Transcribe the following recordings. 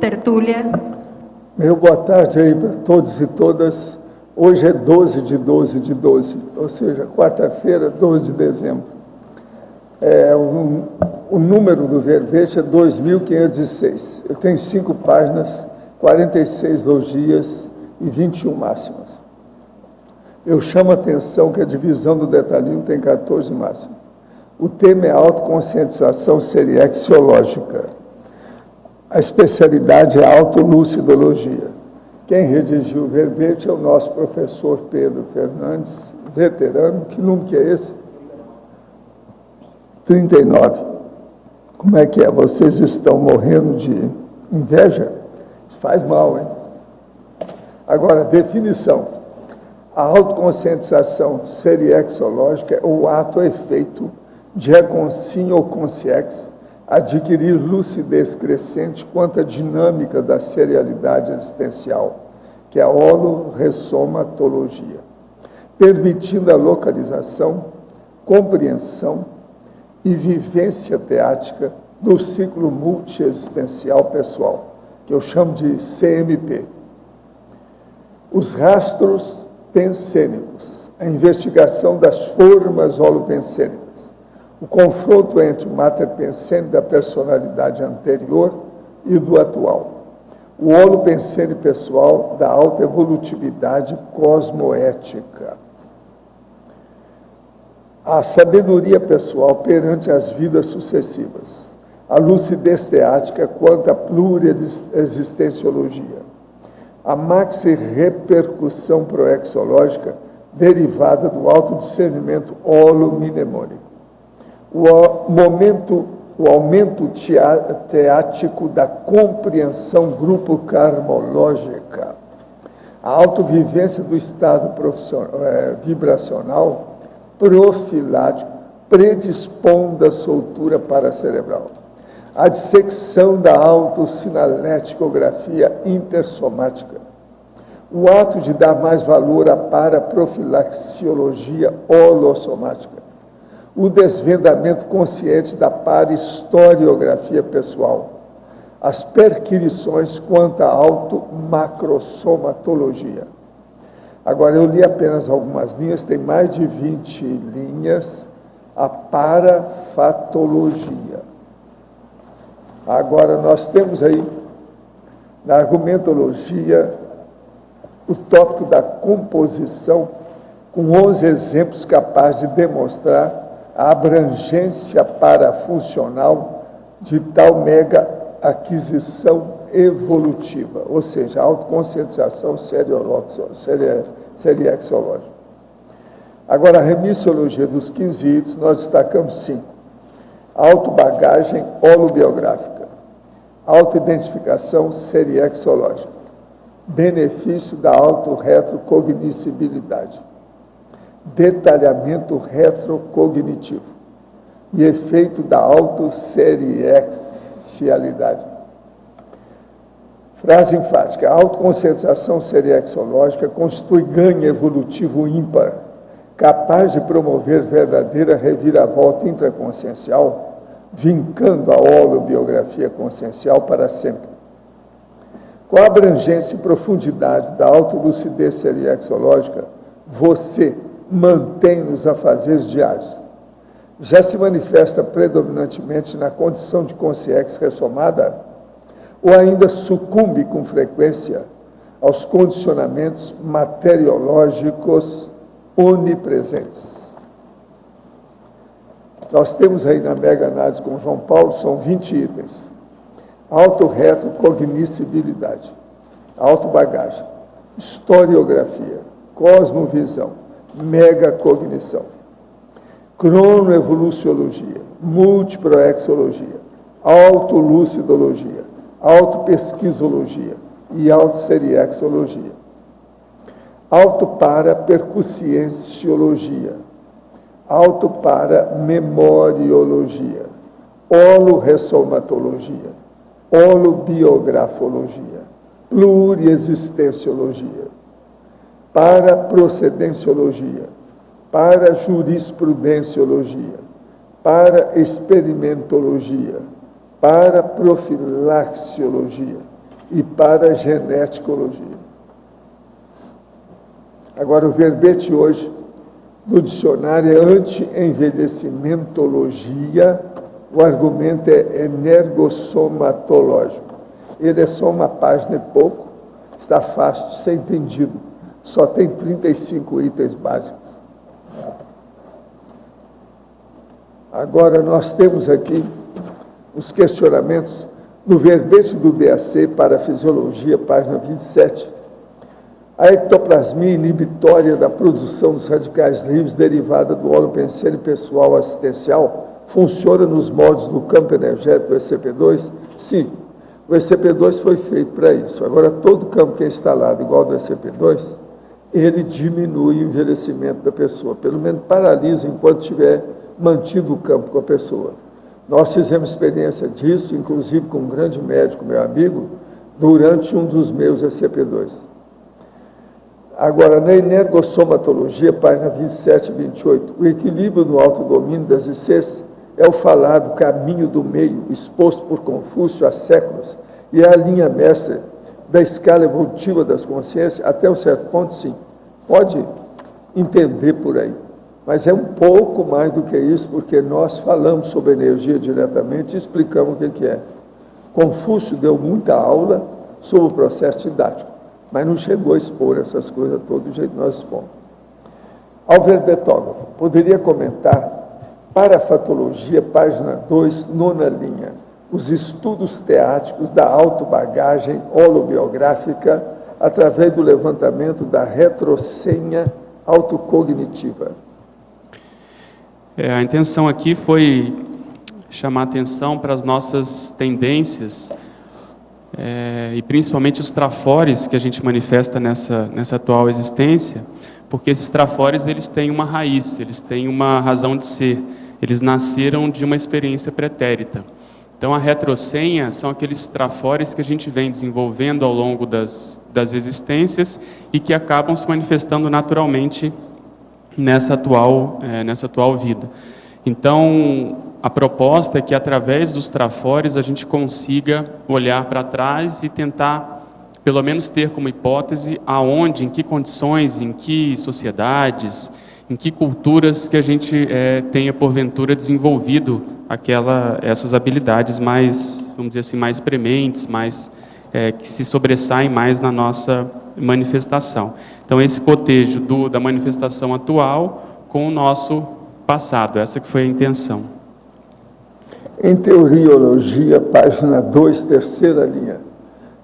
tertúlia. Meu boa tarde aí para todos e todas. Hoje é 12 de 12 de 12, ou seja, quarta-feira, 12 de dezembro. O número do verbete é 2506. Eu tenho 5 páginas, 46 logias e 21 máximas. Eu chamo a atenção que a divisão do detalhinho tem 14 máximas. O tema é autoconscientização seriexiológica. A especialidade é autolucidologia. Quem redigiu o verbete é o nosso professor Pedro Fernandes, veterano. Que número que é esse? 39. Como é que é? Vocês estão morrendo de inveja? Isso faz mal, hein? Agora, definição. A autoconscientização seriexológica é o ato ou efeito de reconsciência ou consciex, adquirir lucidez crescente quanto à dinâmica da serialidade existencial, que é a holo-ressomatologia, permitindo a localização, compreensão e vivência teática do ciclo multiexistencial pessoal, que eu chamo de CMP. Os rastros pensênicos, a investigação das formas holopensênicas, o confronto entre o mater pensene da personalidade anterior e do atual, o holopensene pessoal da alta evolutividade cosmoética, a sabedoria pessoal perante as vidas sucessivas, a lucidez teática quanto à pluriexistenciologia, a maxi-repercussão proexológica derivada do autodiscernimento holomnemônico, o aumento teático da compreensão grupo-karmológica, a autovivência do estado vibracional profilático, predispondo a soltura paracerebral, a dissecção da autossinaléticografia intersomática, o ato de dar mais valor à paraprofilaxiologia holossomática, o desvendamento consciente da parahistoriografia pessoal, as perquirições quanto à automacrossomatologia. Agora, eu li apenas algumas linhas, tem mais de 20 linhas, a parafatologia. Agora, nós temos aí, na argumentologia, o tópico da composição, com 11 exemplos capazes de demonstrar a abrangência parafuncional de tal mega aquisição evolutiva, ou seja, a autoconscientização seriexológica. Agora, a remissiologia dos 15 itens, nós destacamos 5. Autobagagem holobiográfica, autoidentificação seriexológica, benefício da autorretrocognoscibilidade, detalhamento retrocognitivo e efeito da autosseriexialidade. Frase enfática: a autoconscientização seriexológica constitui ganho evolutivo ímpar, capaz de promover verdadeira reviravolta intraconsciencial, vincando a holobiografia consciencial para sempre. Com a abrangência e profundidade da autolucidez seriexológica, você mantém nos afazeres diários. Já se manifesta predominantemente na condição de consciência ressomada ou ainda sucumbe com frequência aos condicionamentos materiológicos onipresentes. Nós temos aí na mega análise com João Paulo, são 20 itens. Autorretrocognoscibilidade, autobagagem, historiografia, cosmovisão, megacognição, cronoevoluciologia, multiproexologia, autolucidologia, autopesquisologia e autoseriexologia, autoparapercussienciologia, autoparamemoriologia, holoressomatologia, holobiografologia, pluriexistenciologia, paraprocedenciologia, parajurisprudenciologia, paraexperimentologia, paraprofilaxiologia, e parageneticologia. Agora, o verbete hoje do dicionário é anti-envelhecimentologia, o argumento é energossomatológico. Ele é só uma página e pouco, está fácil de ser entendido, só tem 35 itens básicos. Agora, nós temos aqui os questionamentos no verbete do DAC para a fisiologia, página 27. A ectoplasmia inibitória da produção dos radicais livres derivada do óleo pensene pessoal assistencial funciona nos moldes do campo energético do ECP2? Sim, o ECP2 foi feito para isso. Agora, todo campo que é instalado igual ao do ECP2, ele diminui o envelhecimento da pessoa, pelo menos paralisa enquanto tiver mantido o campo com a pessoa. Nós fizemos experiência disso, inclusive com um grande médico, meu amigo, durante um dos meus ECP2. Agora, na energossomatologia, página 27 e 28, o equilíbrio no autodomínio das ICs é o falado caminho do meio, exposto por Confúcio há séculos, e é a linha mestra da escala evolutiva das consciências, até um certo ponto, sim. Pode entender por aí. Mas é um pouco mais do que isso, porque nós falamos sobre energia diretamente e explicamos o que é. Confúcio deu muita aula sobre o processo didático, mas não chegou a expor essas coisas todo do jeito que nós expomos. Ao verbetógrafo, poderia comentar, para a fatologia, página 2, nona linha, os estudos teáticos da autobagagem holobiográfica através do levantamento da retrosenha autocognitiva. A intenção aqui foi chamar atenção para as nossas tendências, e principalmente os trafores que a gente manifesta nessa atual existência, porque esses trafores eles têm uma raiz, eles têm uma razão de ser, eles nasceram de uma experiência pretérita. Então a retrosenha são aqueles trafores que a gente vem desenvolvendo ao longo das existências e que acabam se manifestando naturalmente nessa atual vida. Então, a proposta é que através dos trafores a gente consiga olhar para trás e tentar, pelo menos ter como hipótese, aonde, em que condições, em que sociedades, em que culturas que a gente tenha porventura desenvolvido essas habilidades mais, vamos dizer assim, mais prementes, mais que se sobressaem mais na nossa manifestação. Então, esse cotejo da manifestação atual com o nosso passado, essa que foi a intenção. Em teoriologia, página 2, terceira linha,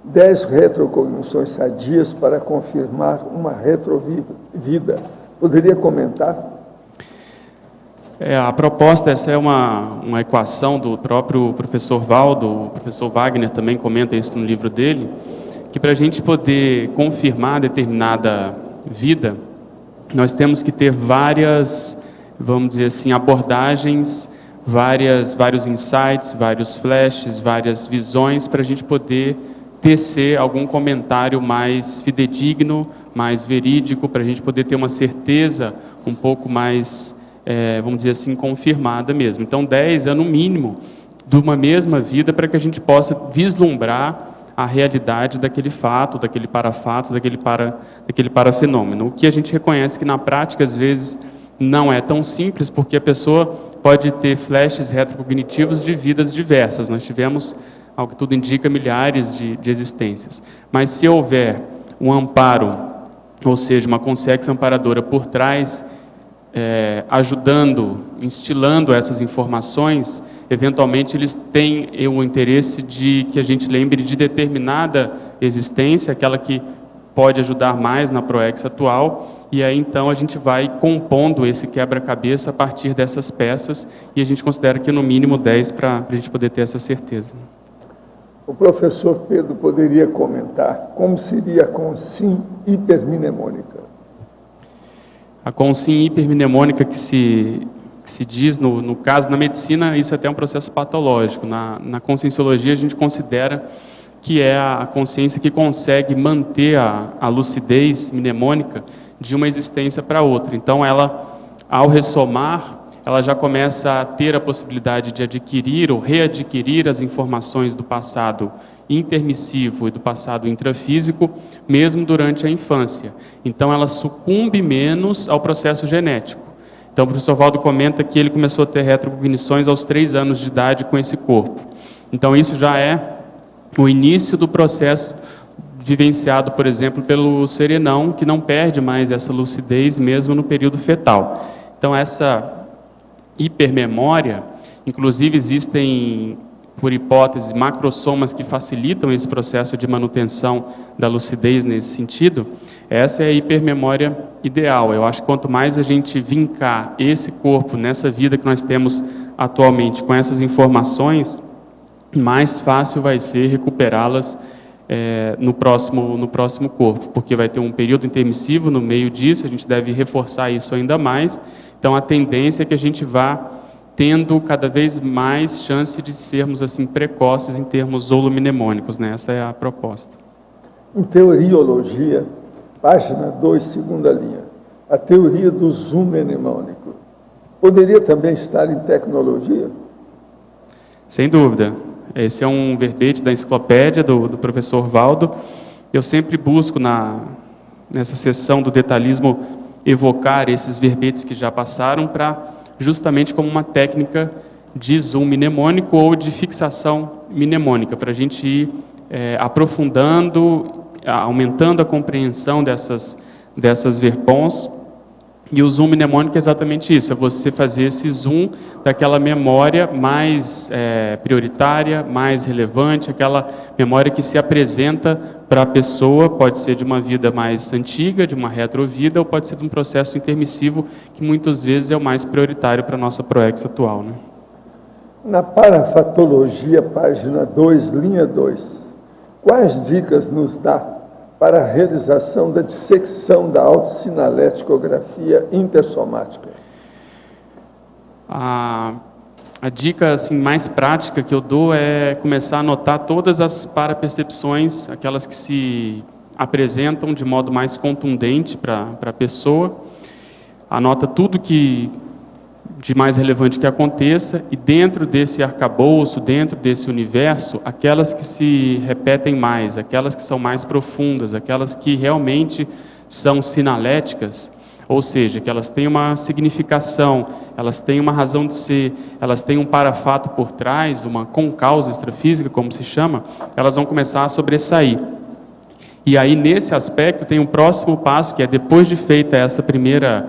10 retrocognições sadias para confirmar uma retrovida. Poderia comentar? A proposta, essa é uma equação do próprio professor Valdo, o professor Wagner também comenta isso no livro dele, que para a gente poder confirmar determinada vida, nós temos que ter várias, vamos dizer assim, abordagens, vários insights, vários flashes, várias visões, para a gente poder tecer algum comentário mais fidedigno, mais verídico, para a gente poder ter uma certeza um pouco mais, vamos dizer assim, confirmada mesmo. Então 10 é no mínimo de uma mesma vida para que a gente possa vislumbrar a realidade daquele fato, daquele parafato, daquele parafenômeno. O que a gente reconhece que na prática, às vezes, não é tão simples, porque a pessoa pode ter flashes retrocognitivos de vidas diversas. Nós tivemos, ao que tudo indica, milhares de existências. Mas se houver um amparo, ou seja, uma consciência amparadora por trás, ajudando, instilando essas informações, eventualmente eles têm o interesse de que a gente lembre de determinada existência, aquela que pode ajudar mais na ProEx atual, e aí então a gente vai compondo esse quebra-cabeça a partir dessas peças, e a gente considera que no mínimo 10 para a gente poder ter essa certeza. O professor Pedro poderia comentar como seria a consim hipermnemônica? A consim hipermnemônica que se diz, no caso, na medicina, isso é até um processo patológico. Na conscienciologia, a gente considera que é a consciência que consegue manter a lucidez mnemônica de uma existência para outra. Então, ela, ao ressomar, ela já começa a ter a possibilidade de adquirir ou readquirir as informações do passado intermissivo e do passado intrafísico, mesmo durante a infância. Então, ela sucumbe menos ao processo genético. Então, o professor Valdo comenta que ele começou a ter retrocognições aos 3 anos de idade com esse corpo. Então, isso já é o início do processo vivenciado, por exemplo, pelo serenão, que não perde mais essa lucidez mesmo no período fetal. Então, essa hipermemória, inclusive existem, por hipótese, macrossomas que facilitam esse processo de manutenção da lucidez nesse sentido. Essa é a hipermemória ideal. Eu acho que quanto mais a gente vincar esse corpo nessa vida que nós temos atualmente com essas informações, mais fácil vai ser recuperá-las no próximo corpo, porque vai ter um período intermissivo no meio disso, a gente deve reforçar isso ainda mais. Então, a tendência é que a gente vá tendo cada vez mais chance de sermos assim precoces em termos holomnemônicos, né? Essa é a proposta. Em teoriologia, página 2, segunda linha, a teoria do zoom mnemônico poderia também estar em tecnologia? Sem dúvida. Esse é um verbete da enciclopédia do professor Valdo. Eu sempre busco nessa sessão do detalhismo evocar esses verbetes que já passaram para justamente como uma técnica de zoom mnemônico ou de fixação mnemônica, para a gente ir aprofundando, aumentando a compreensão dessas verpons. E o zoom mnemônico é exatamente isso, é você fazer esse zoom daquela memória mais prioritária, mais relevante, aquela memória que se apresenta para a pessoa, pode ser de uma vida mais antiga, de uma retrovida, ou pode ser de um processo intermissivo, que muitas vezes é o mais prioritário para a nossa PROEX atual, né? Na parafatologia, página 2, linha 2, quais dicas nos dá para a realização da dissecção da autossinaléticografia intersomática? A dica assim, mais prática que eu dou é começar a anotar todas as parapercepções, aquelas que se apresentam de modo mais contundente para a pessoa. Anota tudo que de mais relevante que aconteça, e dentro desse arcabouço, dentro desse universo, aquelas que se repetem mais, aquelas que são mais profundas, aquelas que realmente são sinaléticas, ou seja, que elas têm uma significação, elas têm uma razão de ser, elas têm um parafato por trás, uma concausa extrafísica, como se chama, elas vão começar a sobressair. E aí, nesse aspecto, tem um próximo passo, que é depois de feita essa primeira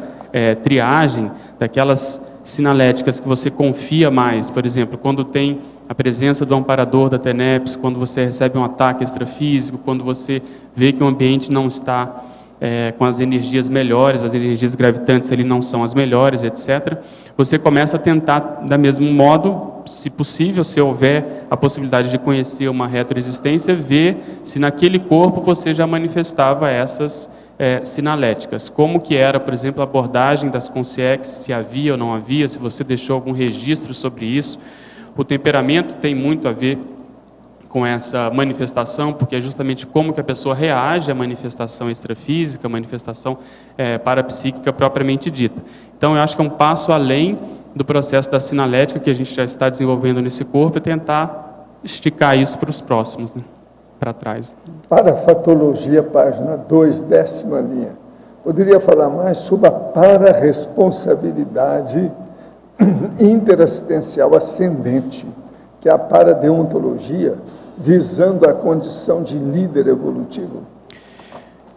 triagem, daquelas sinaléticas que você confia mais, por exemplo, quando tem a presença do amparador da TENEPS, quando você recebe um ataque extrafísico, quando você vê que o ambiente não está com as energias melhores, as energias gravitantes ali não são as melhores, etc., você começa a tentar, da mesmo modo, se possível, se houver a possibilidade de conhecer uma retroexistência, ver se naquele corpo você já manifestava essas sinaléticas. Como que era, por exemplo, a abordagem das consciex, se havia ou não havia, se você deixou algum registro sobre isso. O temperamento tem muito a ver com essa manifestação, porque é justamente como que a pessoa reage à manifestação extrafísica, à manifestação parapsíquica propriamente dita. Então, eu acho que é um passo além do processo da sinalética que a gente já está desenvolvendo nesse corpo e tentar esticar isso para os próximos, né? Para trás. Parafatologia, página 2, 10ª linha. Poderia falar mais sobre a pararresponsabilidade interassistencial ascendente, que é a paradeontologia, visando a condição de líder evolutivo?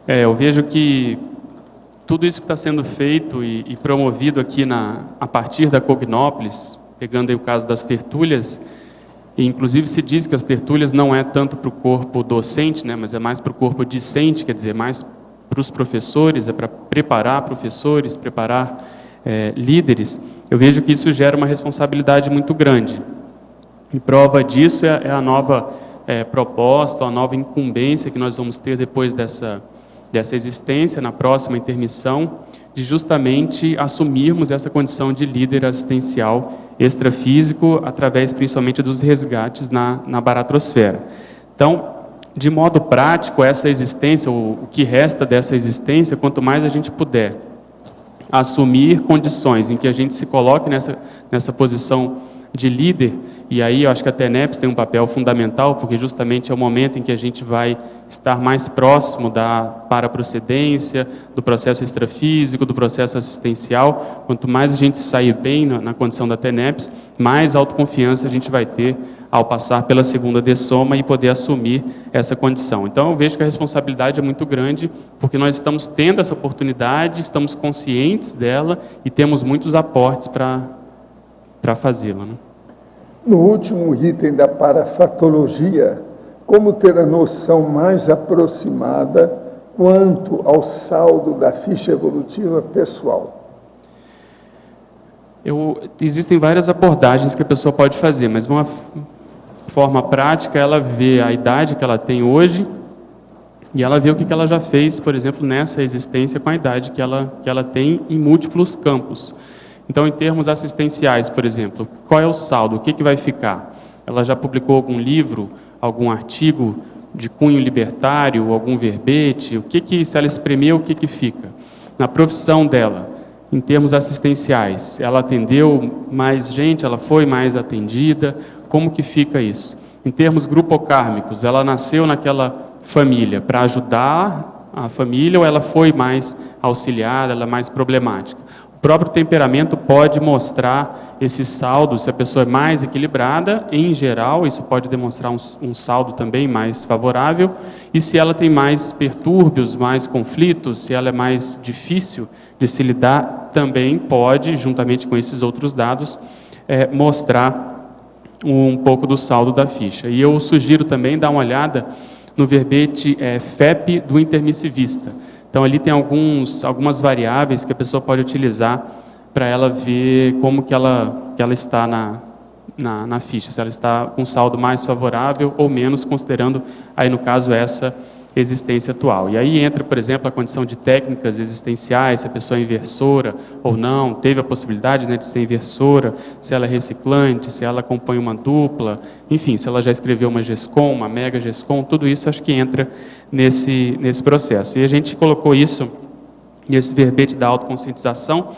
Eu vejo que tudo isso que está sendo feito e promovido aqui a partir da Cognópolis, pegando aí o caso das tertúlias, e inclusive se diz que as tertúlias não é tanto para o corpo docente, né, mas é mais para o corpo discente, quer dizer, mais para os professores, é para preparar professores, preparar líderes. Eu vejo que isso gera uma responsabilidade muito grande. E prova disso é a nova proposta, a nova incumbência que nós vamos ter depois dessa existência, na próxima intermissão, de justamente assumirmos essa condição de líder assistencial extrafísico, através principalmente dos resgates na baratrosfera. Então, de modo prático, essa existência, o que resta dessa existência, quanto mais a gente puder assumir condições em que a gente se coloque nessa posição de líder, e aí eu acho que a TENEPS tem um papel fundamental, porque justamente é o momento em que a gente vai estar mais próximo da paraprocedência, do processo extrafísico, do processo assistencial. Quanto mais a gente sair bem na condição da TENEPS, mais autoconfiança a gente vai ter ao passar pela segunda dessoma e poder assumir essa condição. Então eu vejo que a responsabilidade é muito grande, porque nós estamos tendo essa oportunidade, estamos conscientes dela e temos muitos aportes para fazê-la, né? No último item da parafatologia, como ter a noção mais aproximada quanto ao saldo da ficha evolutiva pessoal? Existem várias abordagens que a pessoa pode fazer, mas uma forma prática, ela vê a idade que ela tem hoje e ela vê o que ela já fez, por exemplo, nessa existência com a idade que ela tem em múltiplos campos. Então, em termos assistenciais, por exemplo, qual é o saldo? O que vai ficar? Ela já publicou algum livro, algum artigo de cunho libertário, algum verbete? Se ela espremer, o que fica? Na profissão dela, em termos assistenciais, ela atendeu mais gente, ela foi mais atendida, como que fica isso? Em termos grupocármicos, ela nasceu naquela família para ajudar a família ou ela foi mais auxiliada, ela é mais problemática? O próprio temperamento pode mostrar esse saldo, se a pessoa é mais equilibrada, em geral, isso pode demonstrar um saldo também mais favorável, e se ela tem mais pertúrbios, mais conflitos, se ela é mais difícil de se lidar, também pode, juntamente com esses outros dados, mostrar um pouco do saldo da ficha. E eu sugiro também dar uma olhada no verbete FEP do intermissivista. Então, ali tem algumas variáveis que a pessoa pode utilizar para ela ver como que ela está na ficha, se ela está com saldo mais favorável ou menos, considerando, aí no caso, essa existência atual. E aí entra, por exemplo, a condição de técnicas existenciais, se a pessoa é inversora ou não, teve a possibilidade, né, de ser inversora, se ela é reciclante, se ela acompanha uma dupla, enfim, se ela já escreveu uma GESCOM, uma mega GESCOM, tudo isso acho que entra nesse processo. E a gente colocou isso nesse verbete da autoconscientização,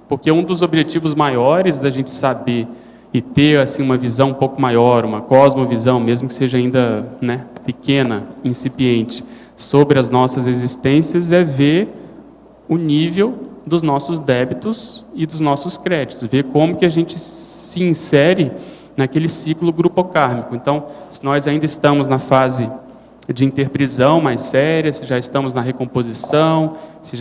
porque um dos objetivos maiores da gente saber e ter assim uma visão um pouco maior, uma cosmovisão, mesmo que seja ainda, né, pequena, incipiente, sobre as nossas existências, é ver o nível dos nossos débitos e dos nossos créditos, ver como que a gente se insere naquele ciclo grupocármico. Então, se nós ainda estamos na fase de interprisão mais séria, se já estamos na recomposição, se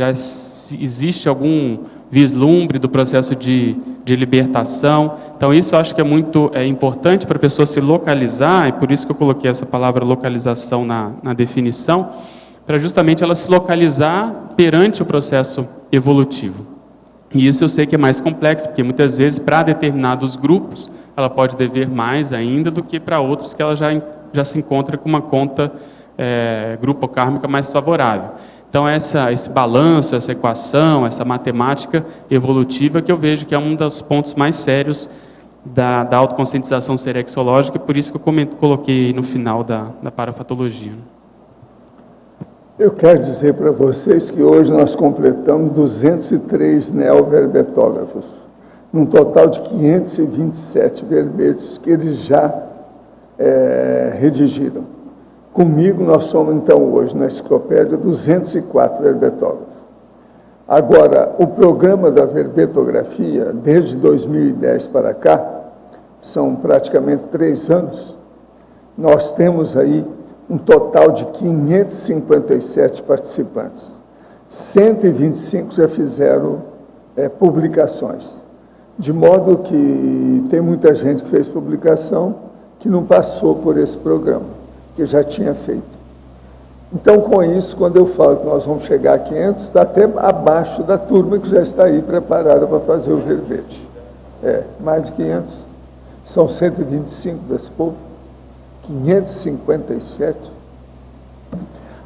existe algum vislumbre do processo de libertação. Então, isso eu acho que é muito importante para a pessoa se localizar, e por isso que eu coloquei essa palavra localização na definição, para justamente ela se localizar perante o processo evolutivo. E isso eu sei que é mais complexo, porque muitas vezes, para determinados grupos, ela pode dever mais ainda do que para outros que ela já se encontra com uma conta grupocármica mais favorável. Então, esse balanço, essa equação, essa matemática evolutiva que eu vejo que é um dos pontos mais sérios da autoconscientização serexológica, por isso que eu coloquei no final da parafatologia. Eu quero dizer para vocês que hoje nós completamos 203 neoverbetógrafos, num total de 527 verbetes que eles já redigiram. Comigo, nós somos, então, hoje, na enciclopédia, 204 verbetógrafos. Agora, o programa da verbetografia, desde 2010 para cá, são praticamente 3 anos, nós temos aí um total de 557 participantes. 125 já fizeram publicações. De modo que tem muita gente que fez publicação que não passou por esse programa, que já tinha feito. Então, com isso, quando eu falo que nós vamos chegar a 500, está até abaixo da turma que já está aí preparada para fazer o verbete. Mais de 500. São 125 desse povo. 557.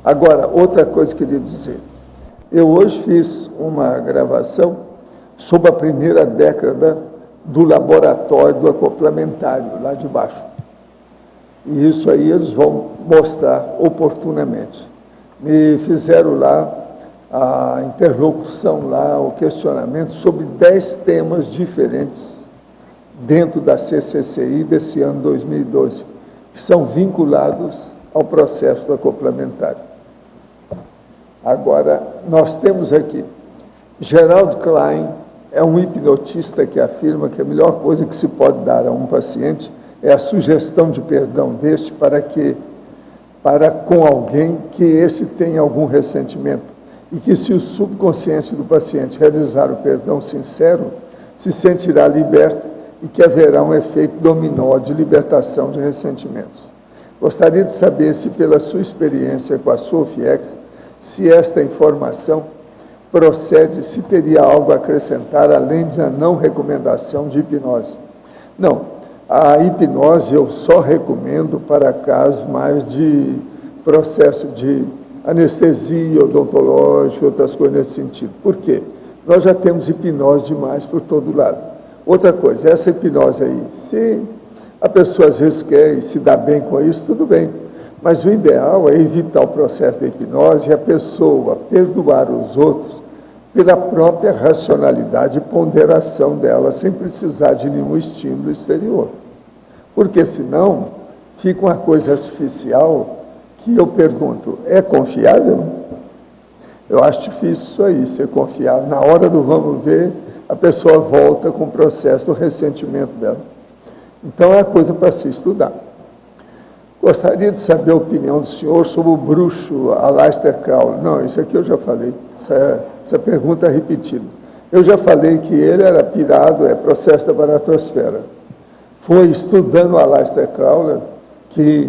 Agora, outra coisa que eu queria dizer. Eu hoje fiz uma gravação sobre a primeira década do laboratório do acoplamentário, lá de baixo. E isso aí eles vão mostrar oportunamente. Me fizeram lá a interlocução lá, o questionamento sobre 10 temas diferentes dentro da CCCI desse ano 2012, que são vinculados ao processo do acoplamentário. Agora, nós temos aqui, Gerald Klein é um hipnotista que afirma que a melhor coisa que se pode dar a um paciente é a sugestão de perdão deste para com alguém que esse tenha algum ressentimento, e que se o subconsciente do paciente realizar o perdão sincero, se sentirá liberto e que haverá um efeito dominó de libertação de ressentimentos. Gostaria de saber se, pela sua experiência com a Sofiex, se esta informação procede, se teria algo a acrescentar além da não recomendação de hipnose. Não, a hipnose eu só recomendo para casos mais de processo de anestesia odontológica, outras coisas nesse sentido. Por quê? Nós já temos hipnose demais por todo lado. Outra coisa, essa hipnose aí, se a pessoa às vezes quer e se dá bem com isso, tudo bem. Mas o ideal é evitar o processo da hipnose e a pessoa perdoar os outros pela própria racionalidade e ponderação dela, sem precisar de nenhum estímulo exterior. Porque senão fica uma coisa artificial que eu pergunto, é confiável? Eu acho difícil isso aí, ser confiável. Na hora do vamos ver, a pessoa volta com o processo do ressentimento dela. Então é coisa para se estudar. Gostaria de saber a opinião do senhor sobre o bruxo Aleister Crowley. Não, isso aqui eu já falei, essa pergunta é repetida. Eu já falei que ele era pirado, é processo da baratrosfera. Foi estudando o Aleister Crowley que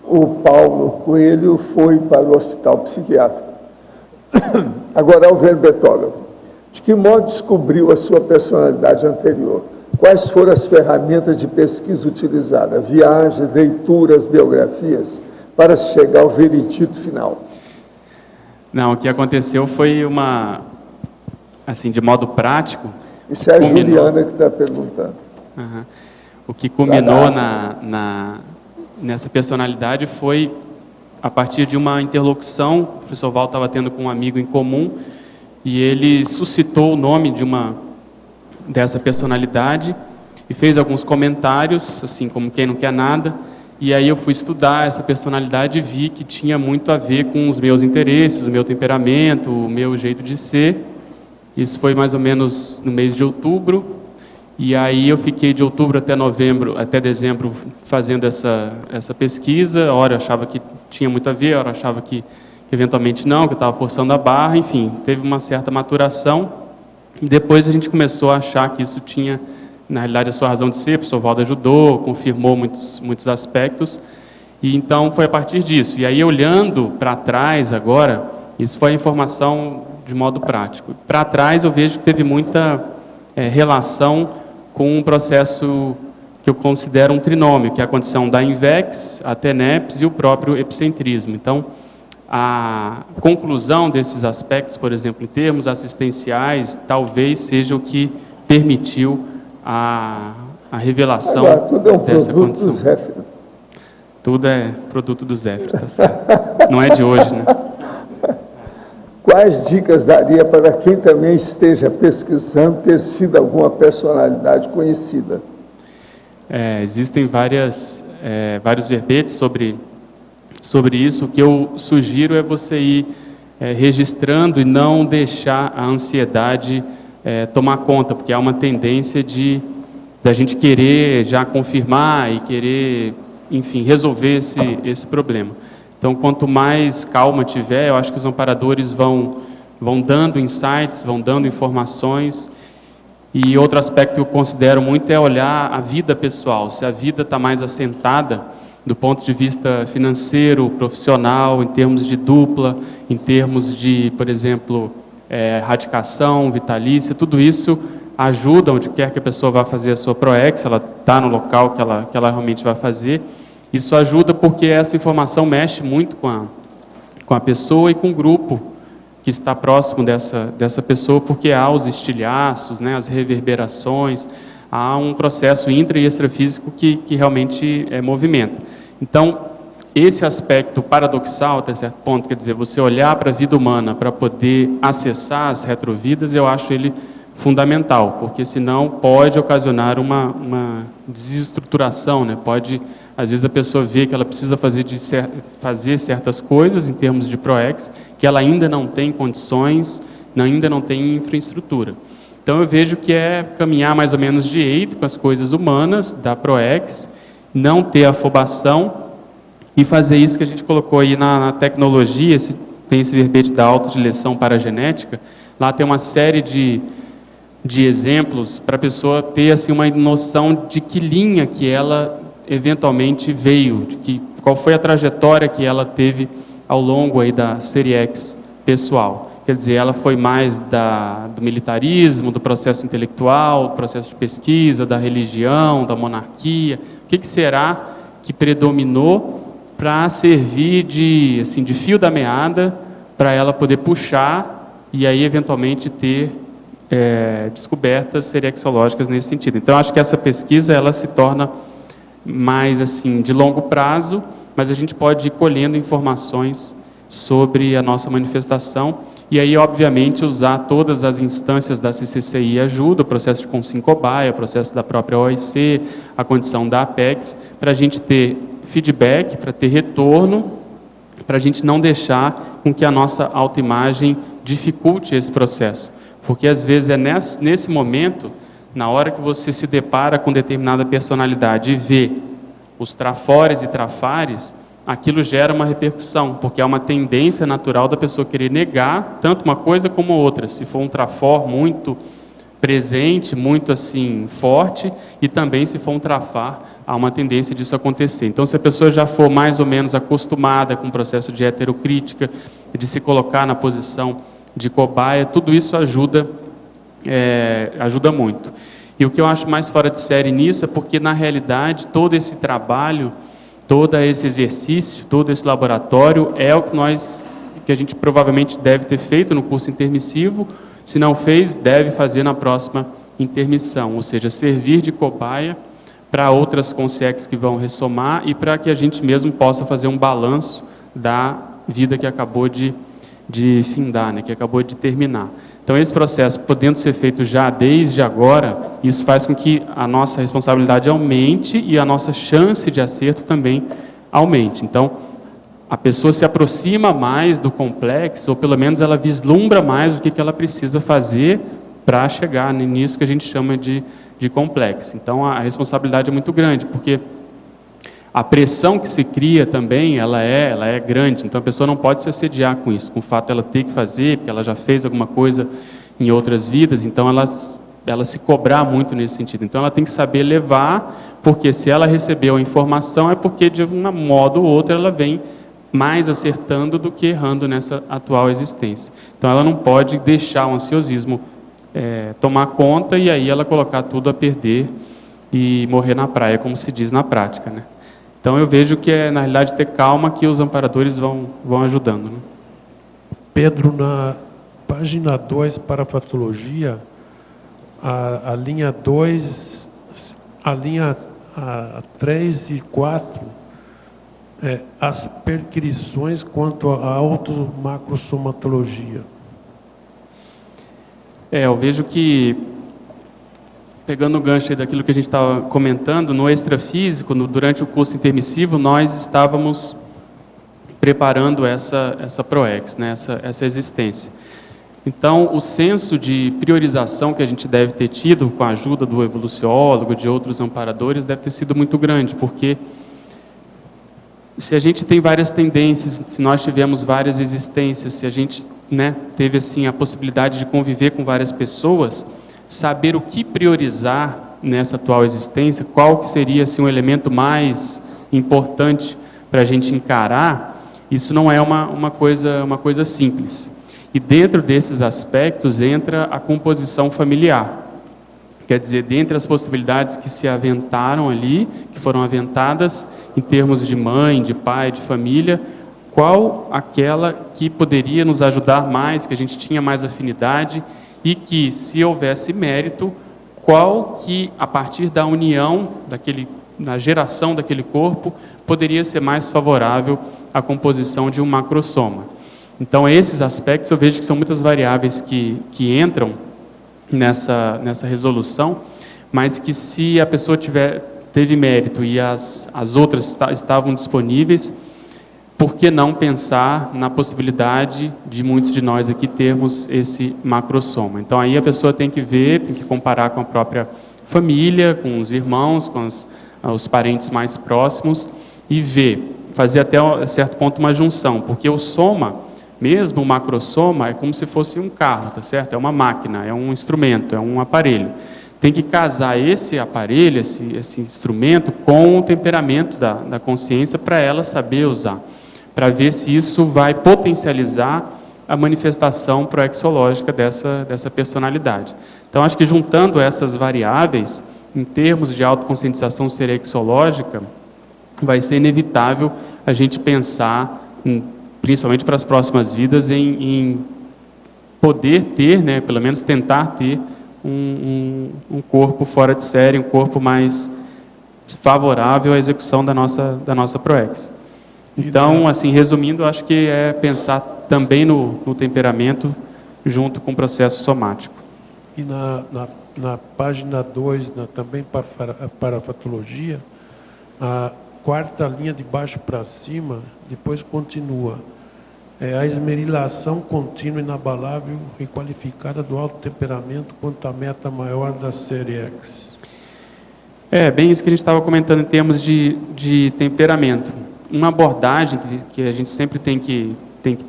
o Paulo Coelho foi para o hospital psiquiátrico. Agora, Alveno Betógrafo, de que modo descobriu a sua personalidade anterior? Quais foram as ferramentas de pesquisa utilizadas? Viagens, leituras, biografias, para chegar ao veredito final? Não, o que aconteceu foi assim, de modo prático... Isso é a Juliana que está perguntando. Uhum. O que culminou nessa personalidade foi a partir de uma interlocução que o professor Val estava tendo com um amigo em comum, e ele suscitou o nome dessa personalidade e fez alguns comentários, assim como quem não quer nada, e aí eu fui estudar essa personalidade e vi que tinha muito a ver com os meus interesses, o meu temperamento, o meu jeito de ser. Isso foi mais ou menos no mês de outubro, e aí eu fiquei de outubro até dezembro fazendo essa pesquisa. Ora eu achava que tinha muito a ver, ora eu achava que eventualmente não, que eu estava forçando a barra, enfim, teve uma certa maturação. E depois a gente começou a achar que isso tinha, na realidade, a sua razão de ser. O professor Valdo ajudou, confirmou muitos aspectos, e então foi a partir disso. E aí, olhando para trás agora, isso foi a informação de modo prático. Para trás eu vejo que teve muita relação com um processo que eu considero um trinômio, que é a condição da INVEX, a TENEPS e o próprio epicentrismo. Então, a conclusão desses aspectos, por exemplo, em termos assistenciais, talvez seja o que permitiu a revelação dessa condição. Tudo é um produto do Zéfiro. Tudo é produto do Zéfiro, tá certo. Não é de hoje, né? Quais dicas daria para quem também esteja pesquisando ter sido alguma personalidade conhecida? Existem vários verbetes sobre isso. O que eu sugiro é você ir registrando e não deixar a ansiedade tomar conta, porque há uma tendência da gente querer já confirmar e querer, enfim, resolver esse problema. Então, quanto mais calma tiver, eu acho que os amparadores vão dando insights, vão dando informações. E outro aspecto que eu considero muito é olhar a vida pessoal, se a vida está mais assentada do ponto de vista financeiro, profissional, em termos de dupla, em termos de, por exemplo, radicação, vitalícia, tudo isso ajuda onde quer que a pessoa vá fazer a sua ProEx, ela está no local que ela realmente vai fazer. Isso ajuda porque essa informação mexe muito com a pessoa e com o grupo que está próximo dessa pessoa, porque há os estilhaços, né, as reverberações, há um processo intra e extrafísico que realmente movimenta. Então, esse aspecto paradoxal, até certo ponto, quer dizer, você olhar para a vida humana para poder acessar as retrovidas, eu acho ele fundamental, porque senão pode ocasionar uma desestruturação, né? Pode, às vezes a pessoa vê que ela precisa fazer certas coisas em termos de PROEX, que ela ainda não tem condições, ainda não tem infraestrutura. Então eu vejo que é caminhar mais ou menos direito com as coisas humanas da PROEX, não ter afobação e fazer isso que a gente colocou aí na tecnologia, tem esse verbete da autodireção para a genética, lá tem uma série de exemplos para a pessoa ter assim, uma noção de que linha que ela eventualmente veio, qual foi a trajetória que ela teve ao longo aí da série X pessoal. Quer dizer, ela foi mais do militarismo, do processo intelectual, do processo de pesquisa, da religião, da monarquia. O que será que predominou para servir de fio da meada para ela poder puxar e aí eventualmente ter descobertas serexológicas nesse sentido. Então, acho que essa pesquisa ela se torna mais assim de longo prazo, mas a gente pode ir colhendo informações sobre a nossa manifestação e aí, obviamente, usar todas as instâncias da CCCI ajuda, o processo de Consim-Cobaia, o processo da própria OIC, a condição da Apex, para a gente ter feedback, para ter retorno, para a gente não deixar com que a nossa autoimagem dificulte esse processo. Porque, às vezes, é nesse momento, na hora que você se depara com determinada personalidade e vê os trafores e trafares, aquilo gera uma repercussão, porque é uma tendência natural da pessoa querer negar tanto uma coisa como outra, se for um trafor muito presente, muito assim forte, e também se for um trafar, há uma tendência disso acontecer. Então, se a pessoa já for mais ou menos acostumada com o processo de heterocrítica, de se colocar na posição de cobaia, tudo isso ajuda muito. E o que eu acho mais fora de série nisso é porque, na realidade, todo esse trabalho, todo esse exercício, todo esse laboratório é o que a gente provavelmente deve ter feito no curso intermissivo, se não fez, deve fazer na próxima intermissão, ou seja, servir de cobaia para outras consciências que vão ressomar e para que a gente mesmo possa fazer um balanço da vida que acabou de findar, né, que acabou de terminar. Então, esse processo, podendo ser feito já desde agora, isso faz com que a nossa responsabilidade aumente e a nossa chance de acerto também aumente. Então, a pessoa se aproxima mais do complexo, ou pelo menos ela vislumbra mais o que ela precisa fazer para chegar nisso que a gente chama de complexo. Então, a responsabilidade é muito grande, porque a pressão que se cria também, ela é grande, então a pessoa não pode se assediar com isso, com o fato de ela ter que fazer, porque ela já fez alguma coisa em outras vidas, então ela se cobrar muito nesse sentido. Então ela tem que saber levar, porque se ela recebeu a informação, é porque de um modo ou outro ela vem mais acertando do que errando nessa atual existência. Então ela não pode deixar o ansiosismo tomar conta e aí ela colocar tudo a perder e morrer na praia, como se diz na prática, né? Então eu vejo que na realidade, ter calma que os amparadores vão ajudando, né? Pedro, na página 2, para a patologia, a linha 2, a linha 3 e 4, as perquisições quanto à automacrosomatologia. Eu vejo que, pegando o gancho aí daquilo que a gente estava comentando, no extrafísico, durante o curso intermissivo, nós estávamos preparando essa PROEX, né, essa existência. Então, o senso de priorização que a gente deve ter tido com a ajuda do evoluciólogo, de outros amparadores, deve ter sido muito grande, porque se a gente tem várias tendências, se nós tivemos várias existências, se a gente, né, teve assim, a possibilidade de conviver com várias pessoas, saber o que priorizar nessa atual existência, qual que seria assim, um elemento mais importante para a gente encarar, isso não é uma coisa simples. E dentro desses aspectos entra a composição familiar. Quer dizer, dentre as possibilidades que se aventaram ali, que foram aventadas em termos de mãe, de pai, de família, qual aquela que poderia nos ajudar mais, que a gente tinha mais afinidade e que, se houvesse mérito, qual que, a partir da união daquele na geração daquele corpo, poderia ser mais favorável à composição de um macrosoma. Então, esses aspectos eu vejo que são muitas variáveis que entram nessa resolução, mas que se a pessoa teve mérito e as outras estavam disponíveis, por que não pensar na possibilidade de muitos de nós aqui termos esse macrosoma? Então, aí a pessoa tem que ver, tem que comparar com a própria família, com os irmãos, com os parentes mais próximos e ver, fazer até certo ponto uma junção, porque o soma, mesmo o macrosoma, é como se fosse um carro, tá certo? É uma máquina, é um instrumento, é um aparelho. Tem que casar esse aparelho, esse instrumento, com o temperamento da consciência para ela saber usar, para ver se isso vai potencializar a manifestação proexológica dessa personalidade. Então, acho que juntando essas variáveis, em termos de autoconscientização serexológica, vai ser inevitável a gente pensar, principalmente para as próximas vidas, em poder ter, né, pelo menos tentar ter, um corpo fora de série, um corpo mais favorável à execução da nossa proex. Então, assim, resumindo, acho que é pensar também no temperamento junto com o processo somático. E na página 2, também para a patologia, a quarta linha de baixo para cima, depois continua. A esmerilação contínua, inabalável e qualificada do alto temperamento quanto à meta maior da série X. Bem isso que a gente estava comentando em termos de temperamento. Uma abordagem que a gente sempre tem que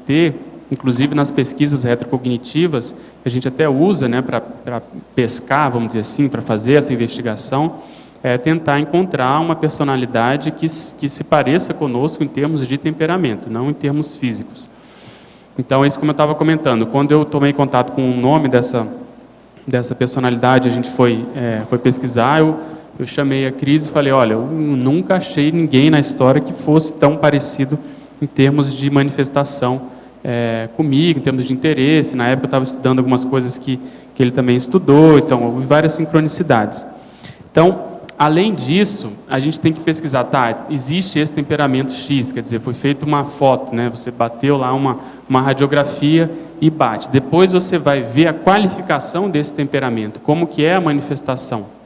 ter, inclusive nas pesquisas retrocognitivas, que a gente até usa, né, para pescar, vamos dizer assim, para fazer essa investigação, é tentar encontrar uma personalidade que se pareça conosco em termos de temperamento, não em termos físicos. Então, isso como eu estava comentando, quando eu tomei contato com o nome dessa personalidade, a gente foi pesquisar, eu chamei a Cris e falei, olha, eu nunca achei ninguém na história que fosse tão parecido em termos de manifestação comigo, em termos de interesse. Na época eu estava estudando algumas coisas que ele também estudou, então houve várias sincronicidades. Então, além disso, a gente tem que pesquisar, existe esse temperamento X, quer dizer, foi feita uma foto, né? Você bateu lá uma radiografia e bate. Depois você vai ver a qualificação desse temperamento, como que é a manifestação.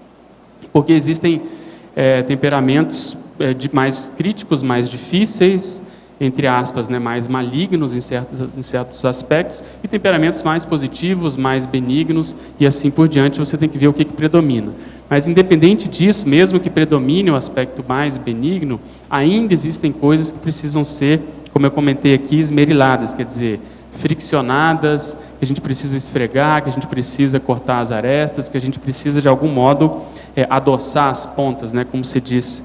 Porque existem temperamentos mais críticos, mais difíceis, entre aspas, né, mais malignos em certos aspectos, e temperamentos mais positivos, mais benignos, e assim por diante, você tem que ver o que predomina. Mas, independente disso, mesmo que predomine o aspecto mais benigno, ainda existem coisas que precisam ser, como eu comentei aqui, esmeriladas, quer dizer, friccionadas, que a gente precisa esfregar, que a gente precisa cortar as arestas, que a gente precisa, de algum modo, adoçar as pontas, né, como se diz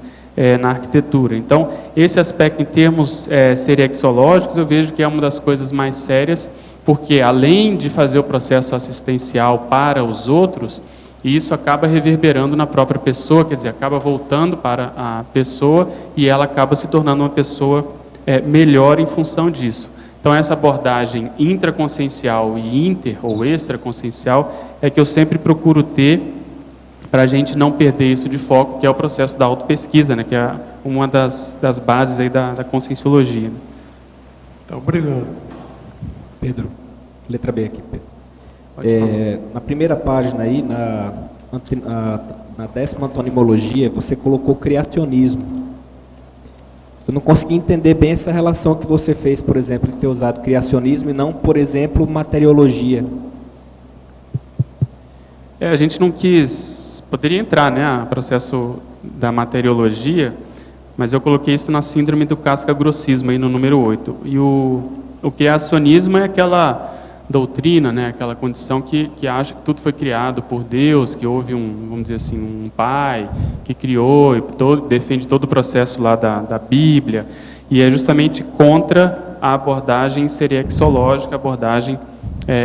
na arquitetura. Então, esse aspecto, em termos serexológicos, eu vejo que é uma das coisas mais sérias, porque, além de fazer o processo assistencial para os outros, isso acaba reverberando na própria pessoa, quer dizer, acaba voltando para a pessoa e ela acaba se tornando uma pessoa melhor em função disso. Então, essa abordagem intraconsciencial e inter- ou extraconsciencial é que eu sempre procuro ter para a gente não perder isso de foco, que é o processo da autopesquisa, né, que é uma das bases aí da conscienciologia. Então, obrigado. Pedro, letra B aqui, Pedro. Na primeira página aí, na 10ª antonimologia, você colocou criacionismo. Eu não consegui entender bem essa relação que você fez, por exemplo, de ter usado criacionismo e não, por exemplo, materiologia. A gente não quis, poderia entrar, né, o processo da materiologia, mas eu coloquei isso na síndrome do casca-grossismo, aí no número 8. E o criacionismo é aquela doutrina, né, aquela condição que acha que tudo foi criado por Deus, que houve vamos dizer assim, um pai que criou e defende todo o processo lá da Bíblia, e é justamente contra a abordagem serexológica, a abordagem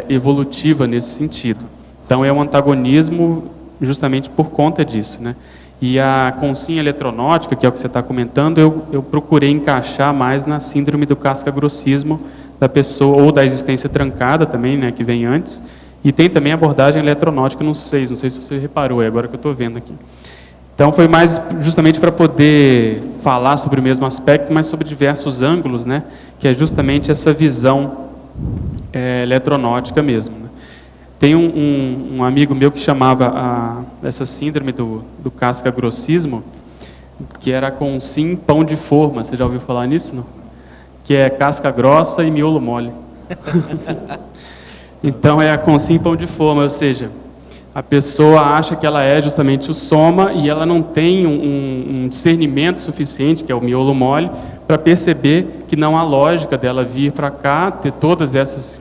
evolutiva nesse sentido. Então é um antagonismo justamente por conta disso, né? E a consciência eletronótica, que é o que você está comentando, eu procurei encaixar mais na síndrome do casca-grossismo da pessoa, ou da existência trancada também, né, que vem antes, e tem também a abordagem eletronótica, não sei se você reparou, é agora que eu estou vendo aqui. Então foi mais justamente para poder falar sobre o mesmo aspecto, mas sobre diversos ângulos, né? Que é justamente essa visão eletronótica mesmo. Né? Tem um amigo meu que chamava essa síndrome do casca-grossismo, que era com sim pão de forma. Você já ouviu falar nisso, não? Que é casca grossa e miolo mole. Então é a com sim pão de forma, ou seja, a pessoa acha que ela é justamente o soma e ela não tem um discernimento suficiente, que é o miolo mole, para perceber que não há lógica dela vir para cá, ter todas essas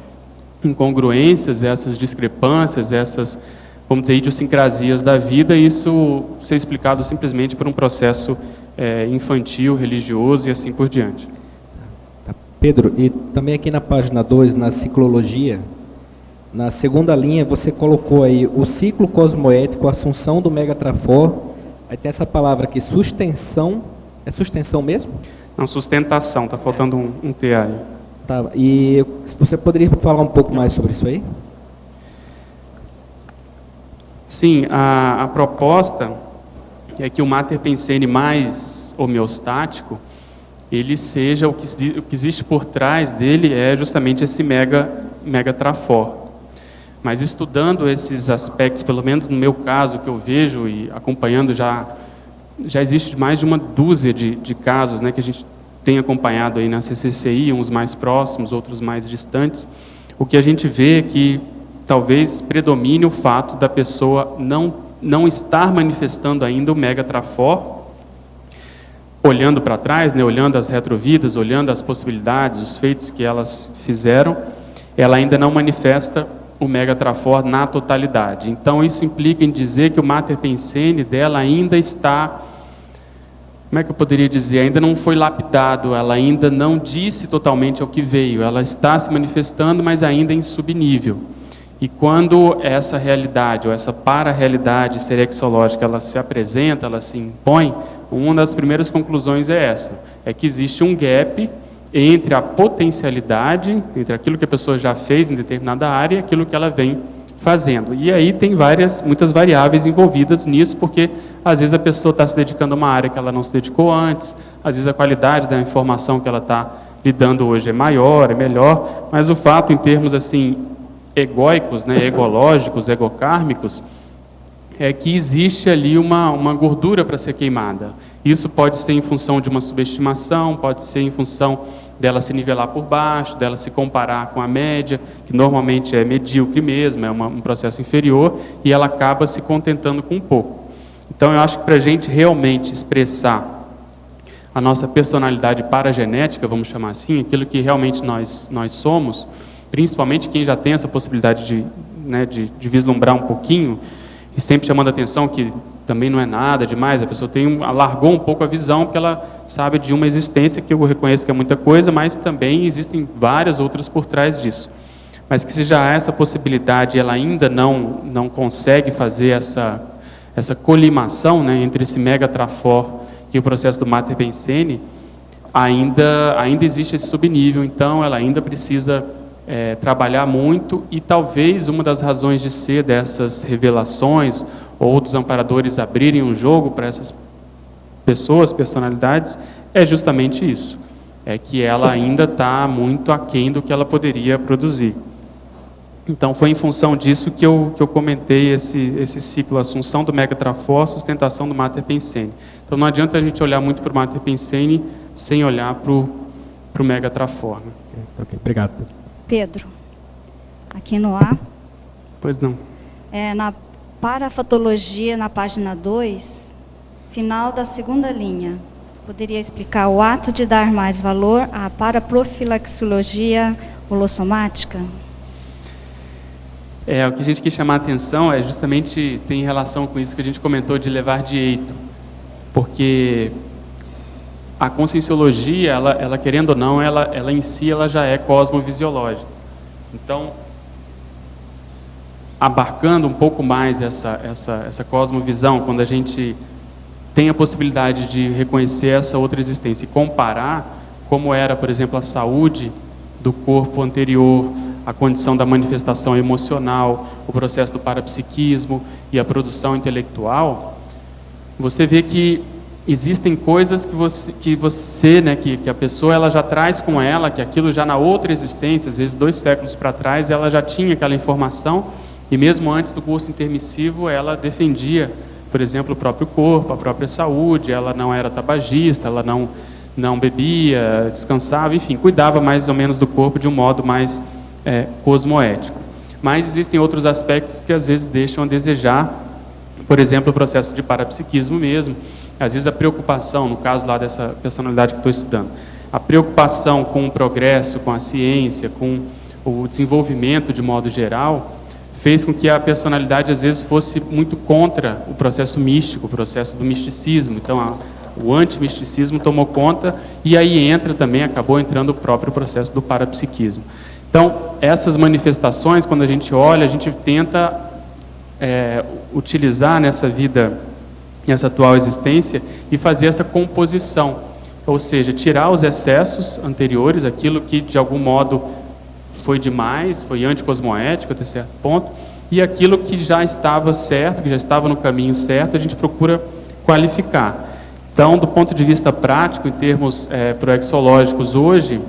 incongruências, essas discrepâncias, essas, vamos dizer, idiosincrasias da vida, e isso ser explicado simplesmente por um processo infantil, religioso e assim por diante. Pedro, e também aqui na página 2, na ciclologia, na segunda linha, você colocou aí o ciclo cosmoético, a assunção do Megatrafor. Aí tem essa palavra aqui, sustentação. É sustentação mesmo? Não, sustentação, está faltando um T aí. Tá, e você poderia falar um pouco mais sobre isso aí? Sim, a proposta é que o Mater Pensene mais homeostático, ele seja o que existe por trás dele é justamente esse Megatrafor. Mas estudando esses aspectos, pelo menos no meu caso, que eu vejo e acompanhando, já existe mais de uma dúzia de casos, né, que a gente tem acompanhado aí na CCCI, uns mais próximos, outros mais distantes. O que a gente vê é que talvez predomine o fato da pessoa não estar manifestando ainda o Megatrafor, olhando para trás, né, olhando as retrovidas, olhando as possibilidades, os feitos que elas fizeram, ela ainda não manifesta o Megatrafor na totalidade. Então isso implica em dizer que o Mater Pensene dela ainda está, como é que eu poderia dizer, ainda não foi lapidado, ela ainda não disse totalmente ao que veio, ela está se manifestando, mas ainda em subnível. E quando essa realidade, ou essa para-realidade serexológica, ela se apresenta, ela se impõe, uma das primeiras conclusões é essa, é que existe um gap entre a potencialidade, entre aquilo que a pessoa já fez em determinada área e aquilo que ela vem fazendo. E aí tem muitas variáveis envolvidas nisso, porque às vezes a pessoa está se dedicando a uma área que ela não se dedicou antes, às vezes a qualidade da informação que ela está lidando hoje é maior, é melhor, mas o fato em termos assim egóicos, né, egológicos, egokármicos, é que existe ali uma gordura para ser queimada. Isso pode ser em função de uma subestimação, pode ser em função dela se nivelar por baixo, dela se comparar com a média, que normalmente é medíocre mesmo, é um processo inferior, e ela acaba se contentando com um pouco. Então eu acho que para a gente realmente expressar a nossa personalidade paragenética, vamos chamar assim, aquilo que realmente nós somos, principalmente quem já tem essa possibilidade de vislumbrar um pouquinho, e sempre chamando a atenção que também não é nada demais, a pessoa alargou um pouco a visão, porque ela sabe de uma existência que eu reconheço que é muita coisa, mas também existem várias outras por trás disso. Mas que se já há essa possibilidade, ela ainda não consegue fazer essa colimação, né, entre esse Megatrafor e o processo do Mater Pensene, ainda existe esse subnível, então ela ainda precisa trabalhar muito, e talvez uma das razões de ser dessas revelações ou dos amparadores abrirem um jogo para essas pessoas, personalidades, é justamente isso, é que ela ainda está muito aquém do que ela poderia produzir. Então foi em função disso que eu comentei esse ciclo, assunção do Megatrafor, sustentação do Mater Pensene. Então não adianta a gente olhar muito para o Mater Pensene sem olhar para o Megatrafor. Né? Ok, obrigado. Pedro, aqui no A. Pois não. Na parafatologia, na página 2, final da segunda linha, poderia explicar o ato de dar mais valor à paraprofilaxologia holossomática? O que a gente quis chamar a atenção é justamente, tem relação com isso que a gente comentou de levar de eito, porque a conscienciologia, ela querendo ou não, ela em si ela já é cosmovisiológica. Então, abarcando um pouco mais essa cosmovisão, quando a gente tem a possibilidade de reconhecer essa outra existência e comparar como era, por exemplo, a saúde do corpo anterior, a condição da manifestação emocional, o processo do parapsiquismo e a produção intelectual, você vê que existem coisas que você, né, que a pessoa ela já traz com ela, que aquilo já na outra existência, às vezes 2 séculos para trás, ela já tinha aquela informação, e mesmo antes do curso intermissivo, ela defendia, por exemplo, o próprio corpo, a própria saúde, ela não era tabagista, ela não bebia, descansava, enfim, cuidava mais ou menos do corpo de um modo mais cosmoético. Mas existem outros aspectos que às vezes deixam a desejar, por exemplo, o processo de parapsiquismo mesmo. Às vezes a preocupação, no caso lá dessa personalidade que estou estudando, a preocupação com o progresso, com a ciência, com o desenvolvimento de modo geral, fez com que a personalidade às vezes fosse muito contra o processo místico, o processo do misticismo. Então o antimisticismo tomou conta, e aí acabou entrando o próprio processo do parapsiquismo. Então, essas manifestações, quando a gente olha, a gente tenta utilizar nessa vida, nessa atual existência, e fazer essa composição, ou seja, tirar os excessos anteriores, aquilo que de algum modo foi demais, foi anticosmoético até certo ponto, e aquilo que já estava certo, que já estava no caminho certo, a gente procura qualificar. Então, do ponto de vista prático, em termos proexológicos hoje,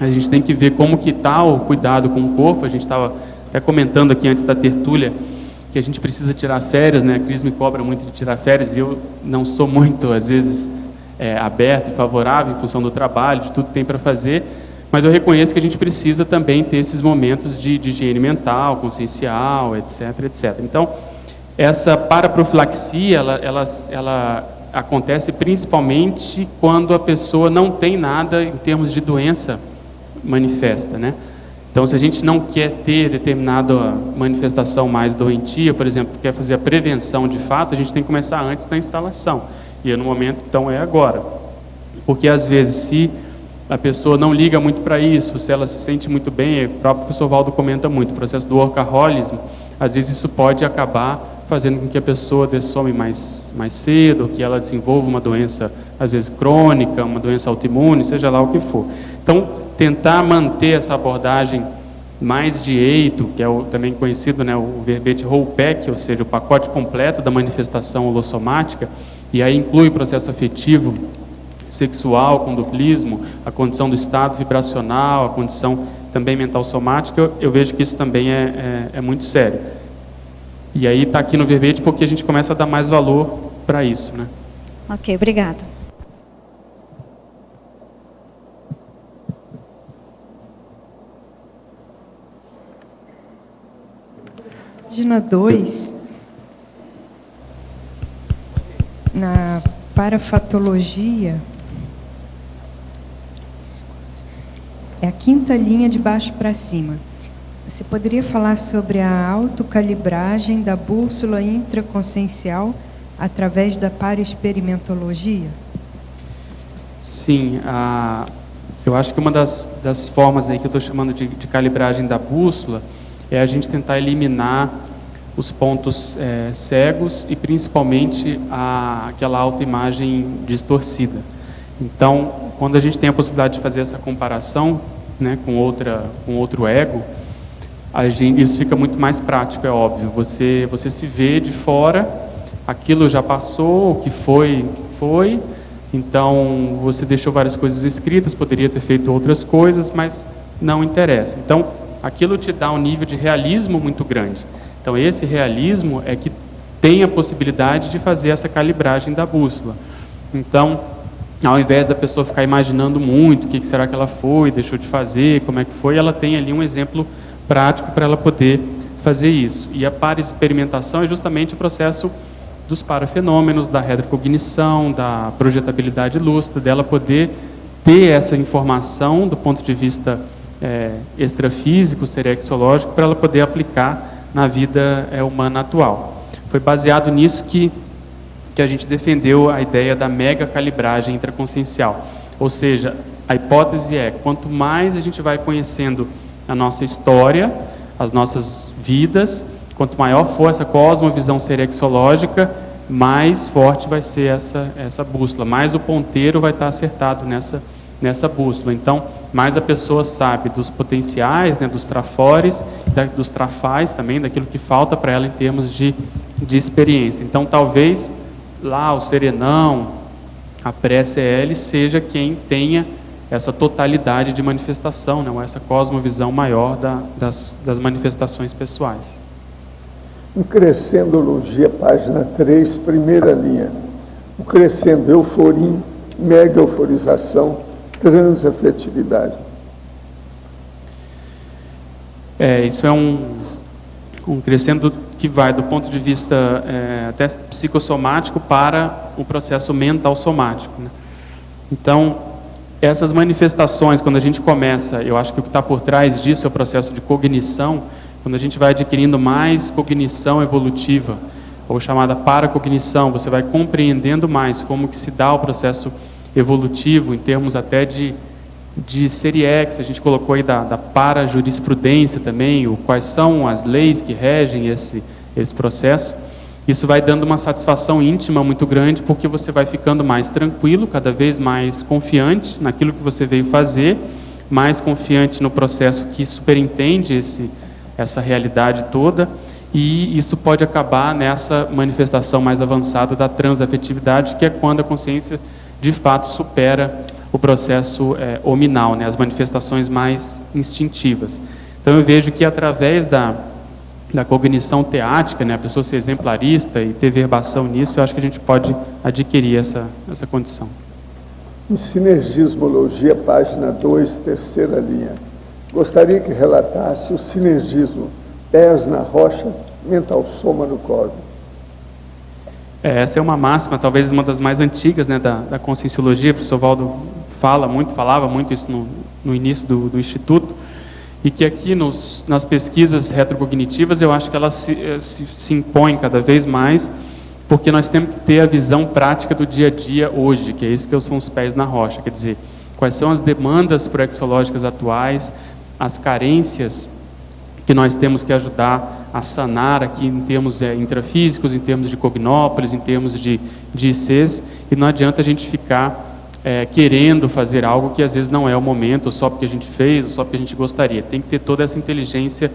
a gente tem que ver como que está o cuidado com o corpo. A gente estava até comentando aqui antes da tertúlia que a gente precisa tirar férias, né? A Cris me cobra muito de tirar férias, e eu não sou muito, às vezes, aberto e favorável em função do trabalho, de tudo que tem para fazer, mas eu reconheço que a gente precisa também ter esses momentos de higiene mental, consciencial, etc, etc. Então, essa paraprofilaxia, ela acontece principalmente quando a pessoa não tem nada em termos de doença manifesta, né? Então, se a gente não quer ter determinada manifestação mais doentia, por exemplo, quer fazer a prevenção de fato, a gente tem que começar antes da instalação. E no momento, então, é agora. Porque, às vezes, se a pessoa não liga muito para isso, se ela se sente muito bem, o próprio professor Valdo comenta muito, o processo do workaholismo, às vezes isso pode acabar fazendo com que a pessoa dessome mais cedo, ou que ela desenvolva uma doença, às vezes, crônica, uma doença autoimune, seja lá o que for. Então, tentar manter essa abordagem mais de eito, que é também conhecido, né, o verbete whole pack, ou seja, o pacote completo da manifestação holossomática, e aí inclui o processo afetivo, sexual, com duplismo, a condição do estado vibracional, a condição também mental somática, eu vejo que isso também é muito sério. E aí está aqui no verbete porque a gente começa a dar mais valor para isso, né? Ok, obrigada. Página 2, na parafatologia, é a 5ª linha de baixo para cima. Você poderia falar sobre a autocalibragem da bússola intraconsciencial através da paraexperimentologia? Sim, eu acho que uma das formas aí que eu estou chamando de calibragem da bússola é a gente tentar eliminar os pontos cegos e principalmente aquela autoimagem distorcida. Então, quando a gente tem a possibilidade de fazer essa comparação, né, com outro ego, isso fica muito mais prático, é óbvio. Você se vê de fora, aquilo já passou, o que foi, então você deixou várias coisas escritas, poderia ter feito outras coisas, mas não interessa. Então, aquilo te dá um nível de realismo muito grande. Então, esse realismo é que tem a possibilidade de fazer essa calibragem da bússola. Então, ao invés da pessoa ficar imaginando muito o que será que ela foi, deixou de fazer, como é que foi, ela tem ali um exemplo prático para ela poder fazer isso. E a paraexperimentação é justamente o processo dos parafenômenos, da retrocognição, da projetabilidade lúcida, dela poder ter essa informação do ponto de vista extrafísico, serexológico, para ela poder aplicar na vida humana atual. Foi baseado nisso que a gente defendeu a ideia da mega calibragem intraconsciencial. Ou seja, a hipótese é, quanto mais a gente vai conhecendo a nossa história, as nossas vidas, quanto maior for essa cosmovisão serexológica, mais forte vai ser essa bússola, mais o ponteiro vai estar acertado nessa bússola. Então, mais a pessoa sabe dos potenciais, né, dos trafores, dos trafais também, daquilo que falta para ela em termos de experiência. Então, talvez lá o serenão, a pré-CL, seja quem tenha essa totalidade de manifestação, né, ou essa cosmovisão maior das manifestações pessoais. Um Crescendologia, página 3, primeira linha. O crescendo, euforia, mega euforização, transafetividade. Isso é um crescendo que vai do ponto de vista até psicossomático para o processo mental somático, né? Então, essas manifestações, quando a gente começa, eu acho que o que está por trás disso é o processo de cognição, quando a gente vai adquirindo mais cognição evolutiva, ou chamada paracognição, você vai compreendendo mais como que se dá o processo evolutivo, em termos até de série X, a gente colocou aí da parajurisprudência também, quais são as leis que regem esse processo. Isso vai dando uma satisfação íntima muito grande, porque você vai ficando mais tranquilo, cada vez mais confiante naquilo que você veio fazer, mais confiante no processo que superintende essa realidade toda, e isso pode acabar nessa manifestação mais avançada da transafetividade, que é quando a consciência de fato supera o processo hominal, né, as manifestações mais instintivas. Então eu vejo que através da cognição teática, né, a pessoa ser exemplarista e ter verbação nisso, eu acho que a gente pode adquirir essa condição. Em Sinergismologia, página 2, terceira linha. Gostaria que relatasse o sinergismo, pés na rocha, mental soma no cosmos. Essa é uma máxima, talvez uma das mais antigas, né, da Conscienciologia. O professor Valdo falava muito isso no início do Instituto, e que aqui nas pesquisas retrocognitivas eu acho que elas se impõem cada vez mais, porque nós temos que ter a visão prática do dia a dia hoje, que é isso que são os pés na rocha, quer dizer, quais são as demandas proexológicas atuais, as carências que nós temos que ajudar a sanar aqui em termos intrafísicos, em termos de cognópolis, em termos de ICs, e não adianta a gente ficar querendo fazer algo que às vezes não é o momento, ou só porque a gente fez, ou só porque a gente gostaria. Tem que ter toda essa inteligência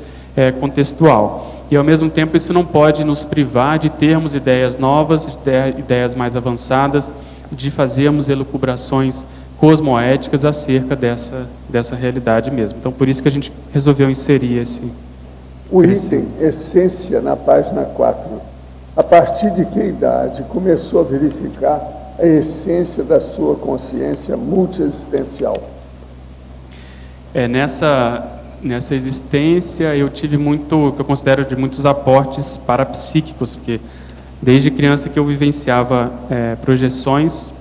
contextual. E ao mesmo tempo isso não pode nos privar de termos ideias novas, ideias mais avançadas, de fazermos elucubrações cosmoéticas acerca dessa realidade mesmo. Então por isso que a gente resolveu inserir esse... O item essência na página 4. A partir de que idade começou a verificar a essência da sua consciência multiexistencial? Nessa existência eu tive muito, que eu considero de muitos aportes parapsíquicos, porque desde criança que eu vivenciava projeções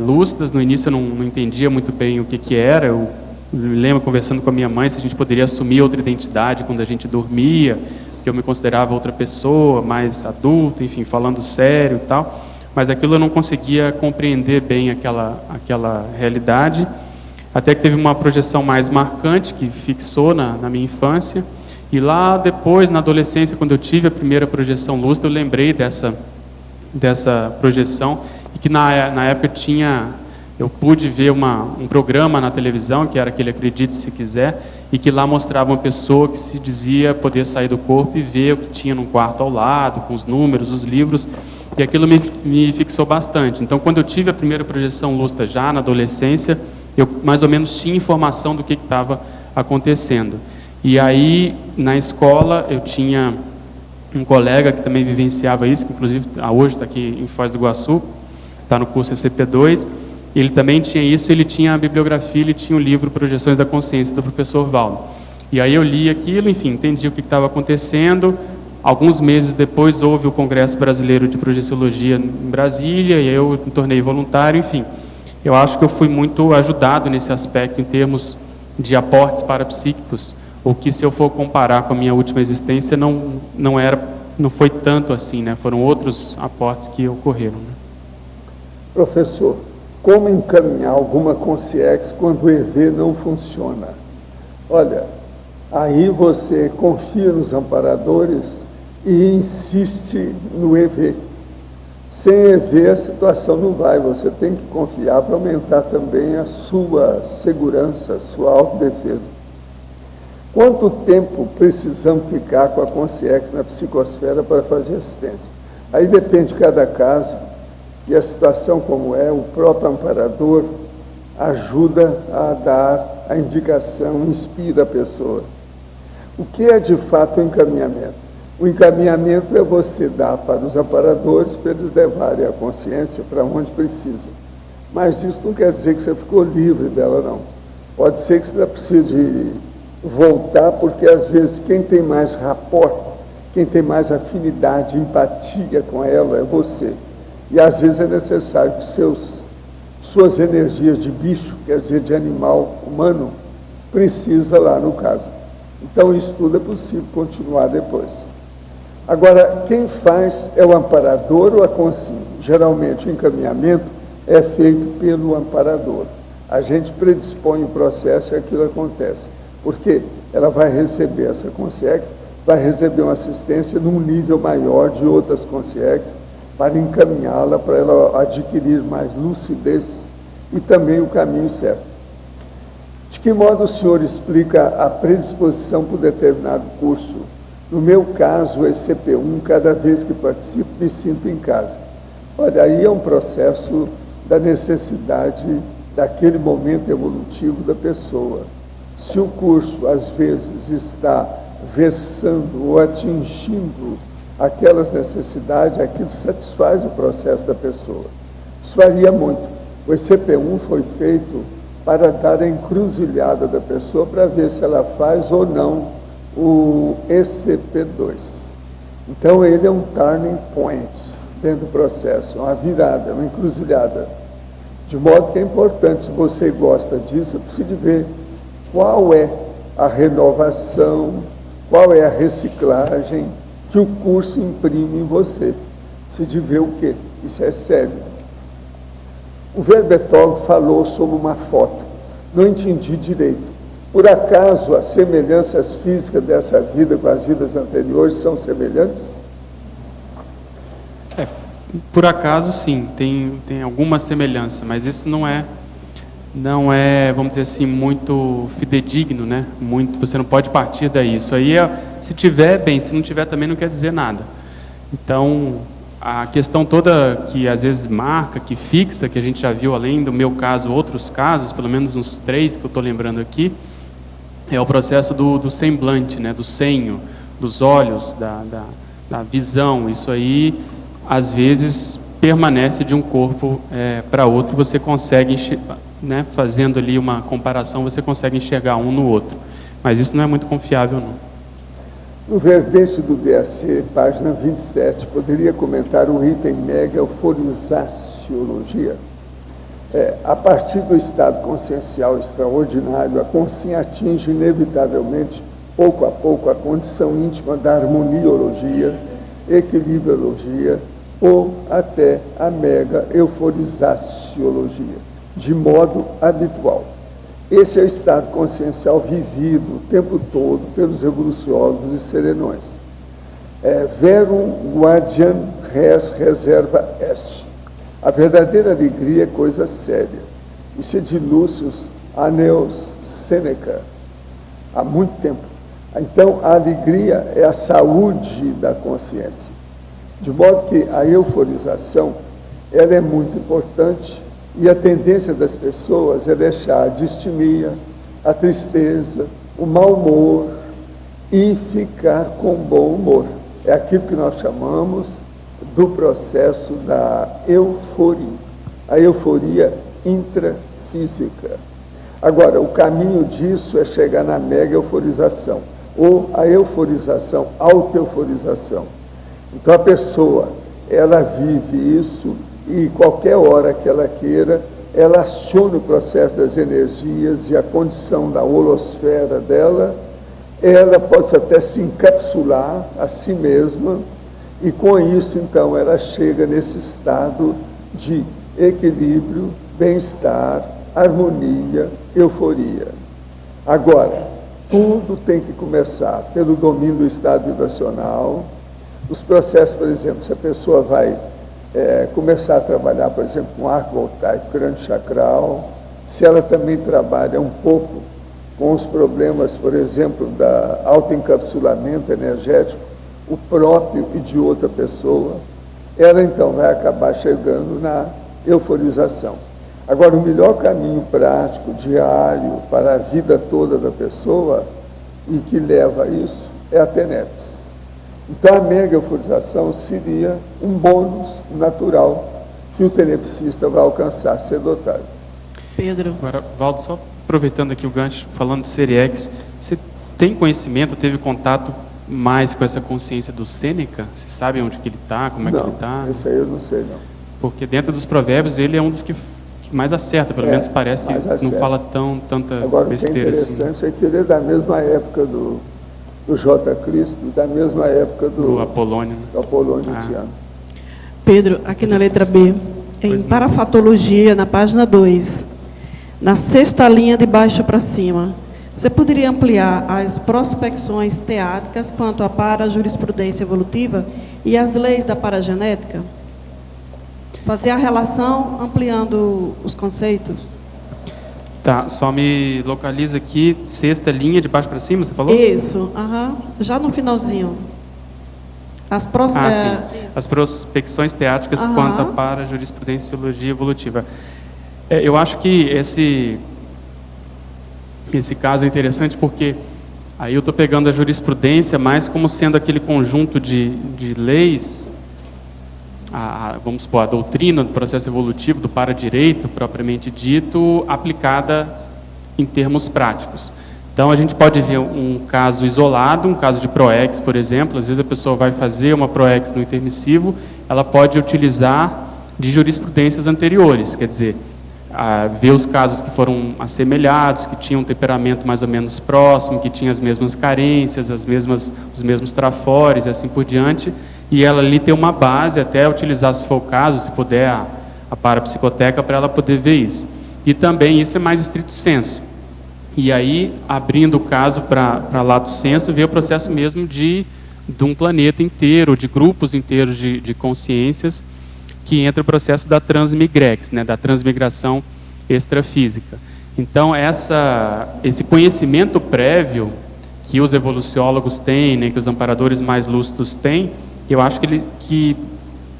lúcidas. No início eu não entendia muito bem o que era. Eu me lembro conversando com a minha mãe se a gente poderia assumir outra identidade quando a gente dormia, que eu me considerava outra pessoa, mais adulto, enfim, falando sério e tal. Mas aquilo eu não conseguia compreender bem aquela realidade, até que teve uma projeção mais marcante que fixou na minha infância, e lá depois, na adolescência, quando eu tive a primeira projeção lúcida, eu lembrei dessa projeção, e que na época eu pude ver um programa na televisão, que era aquele Acredite Se Quiser, e que lá mostrava uma pessoa que se dizia poder sair do corpo e ver o que tinha no quarto ao lado, com os números, os livros. E aquilo me fixou bastante. Então, quando eu tive a primeira projeção lúcida já na adolescência, eu mais ou menos tinha informação do que estava acontecendo. E aí, na escola, eu tinha um colega que também vivenciava isso, que inclusive hoje está aqui em Foz do Iguaçu, está no curso SCP-2. Ele também tinha isso, ele tinha a bibliografia, ele tinha o livro Projeções da Consciência, do professor Valdo. E aí eu li aquilo, enfim, entendi o que estava acontecendo. Alguns meses depois houve o Congresso Brasileiro de Projeciologia em Brasília, e eu me tornei voluntário, enfim. Eu acho que eu fui muito ajudado nesse aspecto, em termos de aportes parapsíquicos, o que, se eu for comparar com a minha última existência, não foi tanto assim, né? Foram outros aportes que ocorreram, né? Professor, como encaminhar alguma consciex quando o EV não funciona? Olha, aí você confia nos amparadores e insiste no EV. Sem EV a situação não vai, você tem que confiar para aumentar também a sua segurança, a sua autodefesa. Quanto tempo precisamos ficar com a consciex na psicosfera para fazer assistência? Aí depende de cada caso, e a situação como é, o próprio amparador ajuda a dar a indicação, inspira a pessoa. O que é de fato o encaminhamento? O encaminhamento é você dar para os amparadores para eles levarem a consciência para onde precisa. Mas isso não quer dizer que você ficou livre dela, não. Pode ser que você precise voltar, porque às vezes quem tem mais rapport, quem tem mais afinidade, empatia com ela é você. E às vezes é necessário que suas energias de bicho, quer dizer, de animal humano, precisa lá no caso. Então isso tudo é possível continuar depois. Agora, quem faz é o amparador ou a consciência? Geralmente o encaminhamento é feito pelo amparador. A gente predispõe o processo e aquilo acontece. Porque ela vai receber essa consciência, vai receber uma assistência num nível maior de outras consciências para encaminhá-la, para ela adquirir mais lucidez e também o caminho certo. De que modo o senhor explica a predisposição por determinado curso? No meu caso, o ECP1, cada vez que participo, me sinto em casa. Olha, aí é um processo da necessidade daquele momento evolutivo da pessoa. Se o curso, às vezes, está versando ou atingindo aquelas necessidades, aquilo satisfaz o processo da pessoa. Isso varia muito. O ECP1 foi feito para dar a encruzilhada da pessoa para ver se ela faz ou não o ECP2. Então, ele é um turning point dentro do processo, uma virada, uma encruzilhada. De modo que é importante, se você gosta disso, você precisa ver qual é a renovação, qual é a reciclagem que o curso imprime em você. Precisa ver o quê? Isso é sério. O verbetólogo falou sobre uma foto. Não entendi direito. Por acaso, as semelhanças físicas dessa vida com as vidas anteriores são semelhantes? Por acaso, sim, tem alguma semelhança, mas isso não é, vamos dizer assim, muito fidedigno, né? Você não pode partir daí. Isso aí, se tiver, bem, se não tiver, também não quer dizer nada. Então, a questão toda que às vezes marca, que fixa, que a gente já viu, além do meu caso, outros casos, pelo menos uns 3 que eu estou lembrando aqui, é o processo do semblante, né? Do senho, dos olhos, da visão. Isso aí, às vezes, permanece de um corpo para outro, você consegue, né? Fazendo ali uma comparação, você consegue enxergar um no outro. Mas isso não é muito confiável, não. No verbete do DAC, página 27, poderia comentar o item mega euforizaciologia? A partir do estado consciencial extraordinário, a consciência atinge inevitavelmente, pouco a pouco, a condição íntima da harmoniologia, equilibriologia ou até a mega euforizaciologia, de modo habitual. Esse é o estado consciencial vivido o tempo todo pelos evoluciólogos e serenões. Verum guardian res reserva est. A verdadeira alegria é coisa séria. Isso é de Lúcius Anneus Sêneca, há muito tempo. Então, a alegria é a saúde da consciência. De modo que a euforização, ela é muito importante, e a tendência das pessoas é deixar a distimia, a tristeza, o mau humor e ficar com bom humor. É aquilo que nós chamamos do processo da euforia, a euforia intrafísica. Agora, o caminho disso é chegar na mega euforização, ou a euforização, auto-euforização. Então, a pessoa, ela vive isso e qualquer hora que ela queira, ela aciona o processo das energias e a condição da holosfera dela, ela pode até se encapsular a si mesma, e com isso, então, ela chega nesse estado de equilíbrio, bem-estar, harmonia, euforia. Agora, tudo tem que começar pelo domínio do estado vibracional. Os processos, por exemplo, se a pessoa vai começar a trabalhar, por exemplo, com arco voltaico, crânio chakral, se ela também trabalha um pouco com os problemas, por exemplo, da autoencapsulamento energético, o próprio e de outra pessoa, ela então vai acabar chegando na euforização. Agora, o melhor caminho prático, diário, para a vida toda da pessoa, e que leva a isso, é a TENEPS. Então, a mega euforização seria um bônus natural que o tenepsista vai alcançar, ser dotado. Pedro. Agora, Valdo, só aproveitando aqui o gancho, falando de Seriex, você tem conhecimento, teve contato mais com essa consciência do Sêneca? Você sabe onde que ele está, como é que ele está? Não, esse aí eu não sei, não. Porque dentro dos provérbios ele é um dos que mais acerta, pelo menos parece que não fala tanta Agora, besteira. o que é interessante é que ele é da mesma época do J. Cristo, da mesma época do Apolônio. Do Apolônio Tiano. Pedro, aqui na letra B, em parafatologia, na página 2, na sexta linha de baixo para cima, você poderia ampliar as prospecções teáticas quanto à parajurisprudência evolutiva e as leis da paragenética? Fazer a relação ampliando os conceitos? Tá, só me localiza aqui, sexta linha de baixo para cima, você falou? Isso, já no finalzinho. Sim. As prospecções teáticas quanto à parajurisprudência e teologia evolutiva. Eu acho que esse caso é interessante porque aí eu estou pegando a jurisprudência mais como sendo aquele conjunto de leis, vamos supor, a doutrina do processo evolutivo, do paradireito propriamente dito, aplicada em termos práticos. Então a gente pode ver um caso isolado, um caso de PROEX, por exemplo. Às vezes a pessoa vai fazer uma PROEX no intermissivo, ela pode utilizar de jurisprudências anteriores, quer dizer, ver os casos que foram assemelhados, que tinham um temperamento mais ou menos próximo, que tinham as mesmas carências, os mesmos trafores e assim por diante, e ela ali tem uma base, até utilizar, se for o caso, se puder, a parapsicoteca para ela poder ver isso. E também isso é mais estrito senso. E aí, abrindo o caso para lato senso, vê o processo mesmo de um planeta inteiro, de grupos inteiros de consciências, que entra o processo da transmigrex, né, da transmigração extrafísica. Então, esse conhecimento prévio que os evoluciólogos têm, né, que os amparadores mais lúcidos têm, eu acho que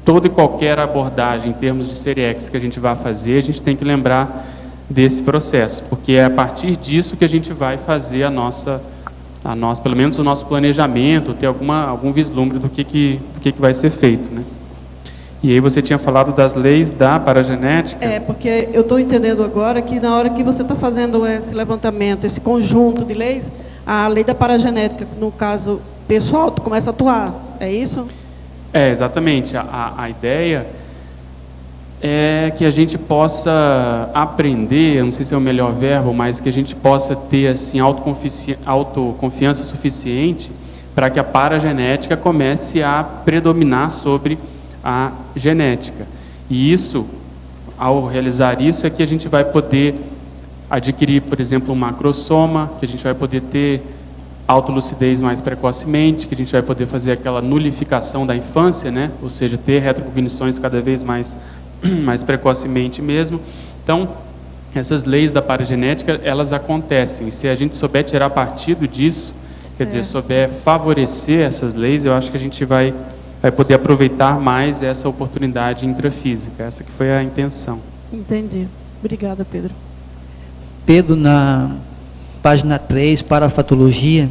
toda e qualquer abordagem em termos de Seriex que a gente vai fazer, a gente tem que lembrar desse processo, porque é a partir disso que a gente vai fazer pelo menos o nosso planejamento, ter algum vislumbre do que vai ser feito, né? E aí você tinha falado das leis da paragenética. Porque eu estou entendendo agora que na hora que você está fazendo esse levantamento, esse conjunto de leis, a lei da paragenética, no caso pessoal, começa a atuar, é isso? Exatamente. A ideia é que a gente possa aprender, eu não sei se é o melhor verbo, mas que a gente possa ter assim, autoconfiança suficiente para que a paragenética comece a predominar sobre a genética. E isso, ao realizar isso, é que a gente vai poder adquirir, por exemplo, um macrosoma, que a gente vai poder ter autolucidez mais precocemente, que a gente vai poder fazer aquela nulificação da infância, né? Ou seja, ter retrocognições cada vez mais precocemente mesmo. Então, essas leis da paragenética, elas acontecem. Se a gente souber tirar partido disso, quer dizer, souber favorecer essas leis, eu acho que a gente vai poder aproveitar mais essa oportunidade intrafísica. Essa que foi a intenção. Entendi. Obrigada, Pedro. Pedro, na página 3, parafatologia,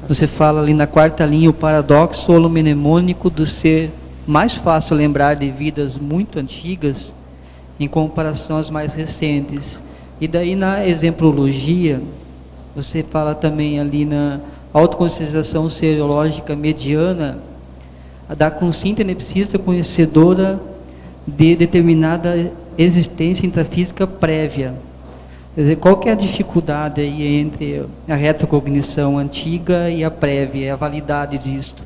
você fala ali na quarta linha o paradoxo holomnemônico do ser mais fácil lembrar de vidas muito antigas em comparação às mais recentes. E daí na exemplologia, você fala também ali na autoconscienciação serológica mediana, da consciência nepsista conhecedora de determinada existência intrafísica prévia. Quer dizer, qual que é a dificuldade aí entre a retrocognição antiga e a prévia, a validade disto?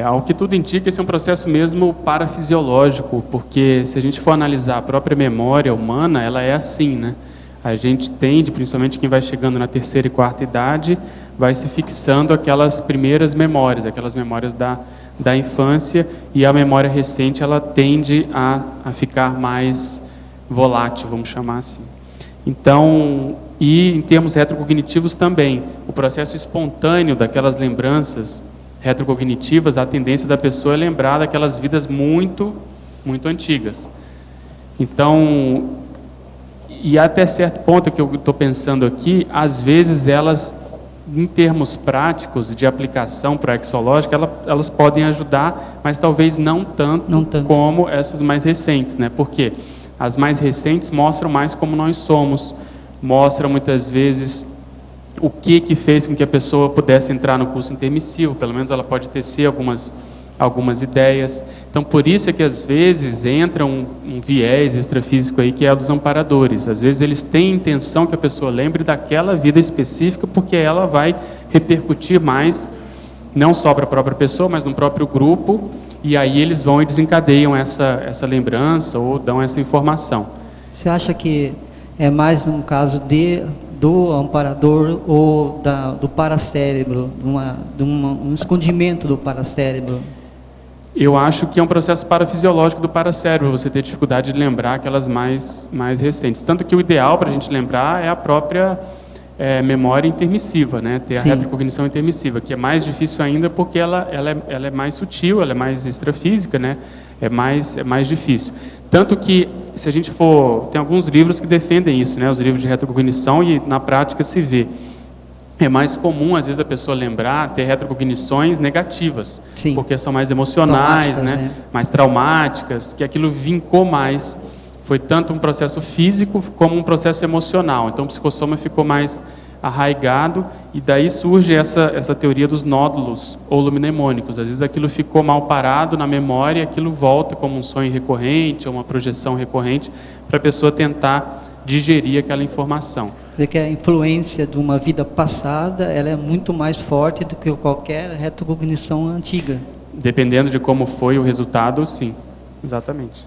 Ao que tudo indica, esse é um processo mesmo parafisiológico, porque se a gente for analisar a própria memória humana, ela é assim, né? A gente tende, principalmente quem vai chegando na terceira e quarta idade, vai se fixando aquelas primeiras memórias, aquelas memórias da infância, e a memória recente, ela tende a ficar mais volátil, vamos chamar assim. Então, e em termos retrocognitivos também, o processo espontâneo daquelas lembranças retrocognitivas, a tendência da pessoa é lembrar daquelas vidas muito, muito antigas. Então, e até certo ponto que eu estou pensando aqui, às vezes elas, em termos práticos de aplicação proexológica, elas podem ajudar, mas talvez não tanto como essas mais recentes, né? Porque as mais recentes mostram mais como nós somos, mostram muitas vezes o que fez com que a pessoa pudesse entrar no curso intermissivo, pelo menos ela pode tecer algumas ideias. Então, por isso é que às vezes entra um viés extrafísico aí, que é o dos amparadores. Às vezes eles têm a intenção que a pessoa lembre daquela vida específica, porque ela vai repercutir mais, não só para a própria pessoa, mas no próprio grupo, e aí eles vão e desencadeiam essa lembrança ou dão essa informação. Você acha que é mais um caso do amparador ou do paracérebro, um escondimento do paracérebro? Eu acho que é um processo parafisiológico do paracérebro, você ter dificuldade de lembrar aquelas mais recentes. Tanto que o ideal para a gente lembrar é a própria memória intermissiva, né? Ter a retrocognição intermissiva, que é mais difícil ainda porque ela é mais sutil, ela é mais extrafísica, né? É mais difícil. Tanto que, se a gente for... Tem alguns livros que defendem isso, né? Os livros de retrocognição, e na prática se vê. É mais comum, às vezes, a pessoa lembrar, ter retrocognições negativas. Sim. Porque são mais emocionais, né? Mais traumáticas, que aquilo vincou mais. Foi tanto um processo físico como um processo emocional. Então, o psicossoma ficou mais arraigado, e daí surge essa teoria dos nódulos holomnemônicos. Às vezes aquilo ficou mal parado na memória, e aquilo volta como um sonho recorrente, ou uma projeção recorrente, para a pessoa tentar digerir aquela informação. Quer dizer que a influência de uma vida passada, ela é muito mais forte do que qualquer retrocognição antiga. Dependendo de como foi o resultado, sim. Exatamente.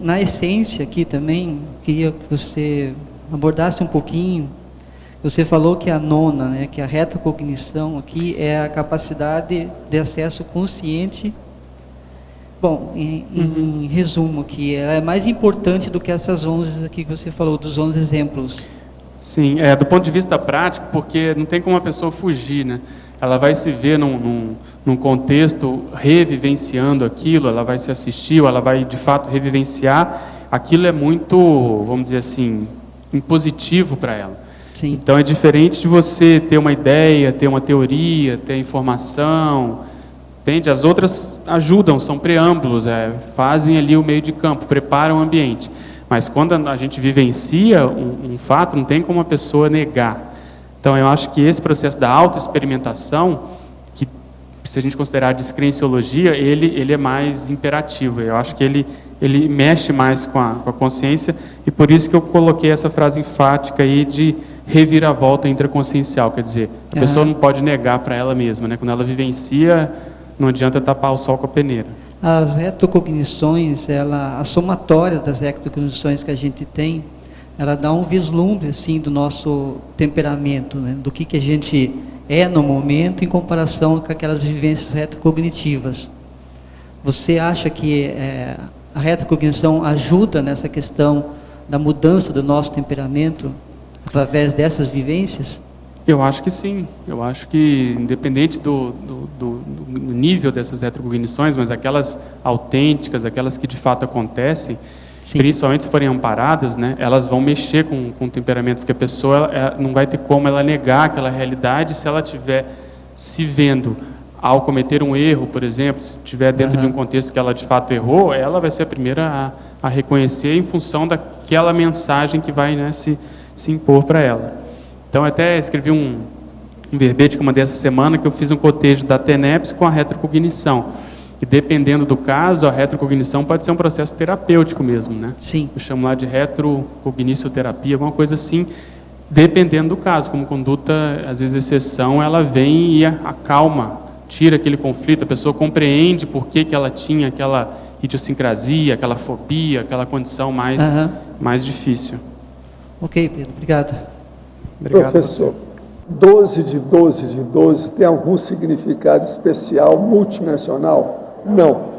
Na essência aqui também, queria que você abordasse um pouquinho. Você falou que a nona, né, que a retrocognição aqui é a capacidade de acesso consciente. Bom, em resumo aqui, ela é mais importante do que essas 11 aqui que você falou, dos 11 exemplos. Sim, do ponto de vista prático, porque não tem como a pessoa fugir, né? Ela vai se ver num contexto revivenciando aquilo, ela vai se assistir, ou ela vai de fato revivenciar. Aquilo é muito, vamos dizer assim, impositivo para ela. Sim. Então é diferente de você ter uma ideia, ter uma teoria, ter informação, entende? As outras ajudam, são preâmbulos, fazem ali o meio de campo, preparam o ambiente. Mas quando a gente vivencia um fato, não tem como a pessoa negar. Então eu acho que esse processo da autoexperimentação, que se a gente considerar a descrenciologia, ele é mais imperativo. Eu acho que ele mexe mais com a consciência, e por isso que eu coloquei essa frase enfática aí de reviravolta intraconsciencial, quer dizer, a pessoa não pode negar para ela mesma, né? Quando ela vivencia, não adianta tapar o sol com a peneira. As retrocognições, a somatória das retrocognições que a gente tem, ela dá um vislumbre assim do nosso temperamento, né? Do que a gente é no momento em comparação com aquelas vivências retrocognitivas. Você acha que a retrocognição ajuda nessa questão da mudança do nosso temperamento através dessas vivências? Eu acho que sim. Eu acho que, independente do nível dessas retrocognições, mas aquelas autênticas, aquelas que de fato acontecem, sim, principalmente se forem amparadas, né, elas vão mexer com o temperamento, porque a pessoa não vai ter como ela negar aquela realidade se ela estiver se vendo ao cometer um erro, por exemplo, se estiver dentro de um contexto que ela de fato errou, ela vai ser a primeira a reconhecer em função daquela mensagem que vai, né, se impor para ela. Então, eu até escrevi um verbete que eu mandei essa semana, que eu fiz um cotejo da TENEPS com a retrocognição. E dependendo do caso, a retrocognição pode ser um processo terapêutico mesmo, né? Sim. Eu chamo lá de retrocognicioterapia, alguma coisa assim, dependendo do caso. Como conduta, às vezes, exceção, ela vem e acalma, tira aquele conflito, a pessoa compreende por que ela tinha aquela idiosincrasia, aquela fobia, aquela condição mais difícil. Ok, Pedro, obrigado. Obrigado. Professor, 12 de 12 de 12 tem algum significado especial multidimensional? Não.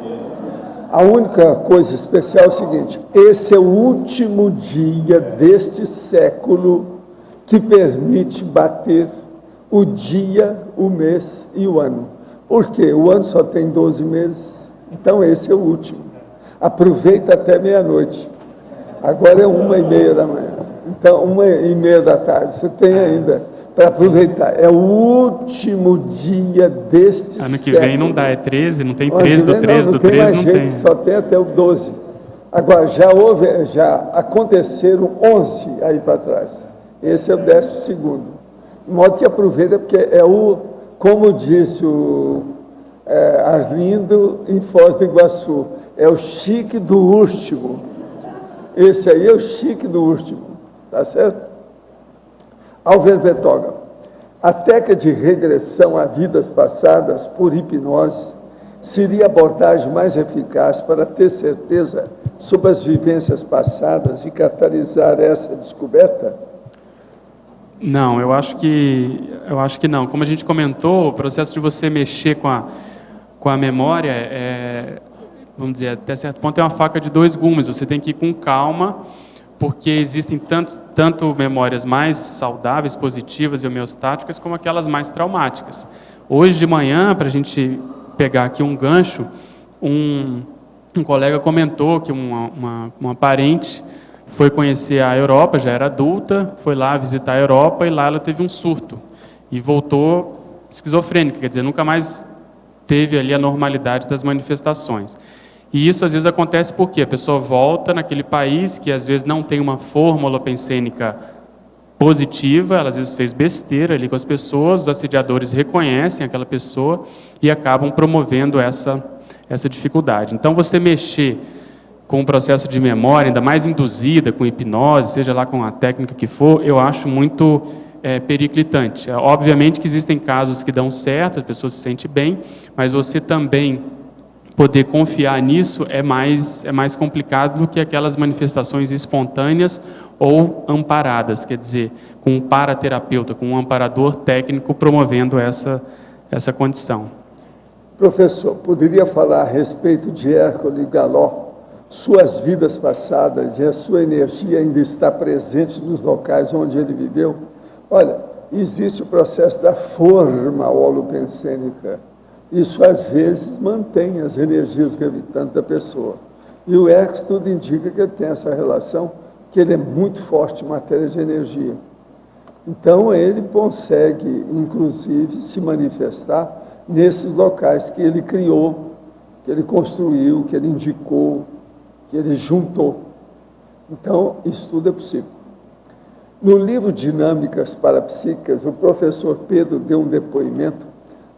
A única coisa especial é o seguinte: esse é o último dia deste século que permite bater o dia, o mês e o ano. Por quê? O ano só tem 12 meses, então esse é o último. Aproveita até meia-noite. Agora é 1h30 da manhã. Então, 1h30 da tarde. Você tem ainda para aproveitar. É o último dia deste século. Ano que vem não dá, é 13, não tem 13 do 13 do 13, não tem. Só tem até o 12. Agora, já aconteceram 11 aí para trás. Esse é o 12º. De modo que aproveita, porque como disse o Arlindo em Foz do Iguaçu, é o chique do último. Esse aí é o chique do último, tá certo? Álvaro Bertoga, a técnica de regressão a vidas passadas por hipnose seria a abordagem mais eficaz para ter certeza sobre as vivências passadas e catalisar essa descoberta? Não, eu acho que não. Como a gente comentou, o processo de você mexer com a memória vamos dizer, até certo ponto é uma faca de dois gumes. Você tem que ir com calma, porque existem tanto memórias mais saudáveis, positivas e homeostáticas, como aquelas mais traumáticas. Hoje de manhã, para a gente pegar aqui um gancho, um colega comentou que uma parente foi conhecer a Europa, já era adulta, foi lá visitar a Europa e lá ela teve um surto e voltou esquizofrênica, quer dizer, nunca mais teve ali a normalidade das manifestações. E isso às vezes acontece porque a pessoa volta naquele país que às vezes não tem uma fórmula holopensênica positiva, ela às vezes fez besteira ali com as pessoas, os assediadores reconhecem aquela pessoa e acabam promovendo essa dificuldade. Então você mexer com o processo de memória, ainda mais induzida, com hipnose, seja lá com a técnica que for, eu acho muito periclitante. Obviamente que existem casos que dão certo, a pessoa se sente bem, mas você também poder confiar nisso é mais complicado do que aquelas manifestações espontâneas ou amparadas, quer dizer, com um paraterapeuta, com um amparador técnico promovendo essa condição. Professor, poderia falar a respeito de Hércules Galó? Suas vidas passadas e a sua energia ainda está presente nos locais onde ele viveu? Olha, existe o processo da forma holopensênica. Isso, às vezes, mantém as energias gravitantes da pessoa. E o Hércules tudo indica que ele tem essa relação, que ele é muito forte em matéria de energia. Então, ele consegue, inclusive, se manifestar nesses locais que ele criou, que ele construiu, que ele indicou, que ele juntou. Então, isso tudo é possível. No livro Dinâmicas Parapsíquicas, o professor Pedro deu um depoimento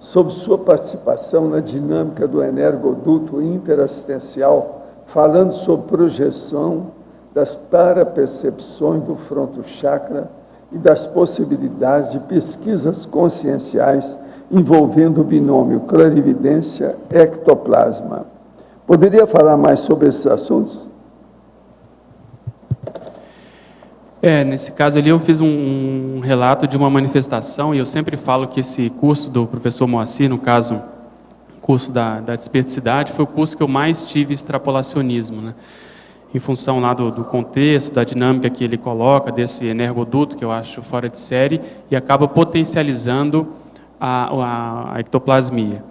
sobre sua participação na dinâmica do energoduto interassistencial, falando sobre projeção das parapercepções do frontochakra e das possibilidades de pesquisas conscienciais envolvendo o binômio clarividência-ectoplasma. Poderia falar mais sobre esses assuntos? Nesse caso ali eu fiz um relato de uma manifestação, e eu sempre falo que esse curso do professor Moacir, no caso, o curso da desperticidade, foi o curso que eu mais tive extrapolacionismo, né? Em função lá do contexto, da dinâmica que ele coloca, desse energoduto, que eu acho fora de série, e acaba potencializando a ectoplasmia.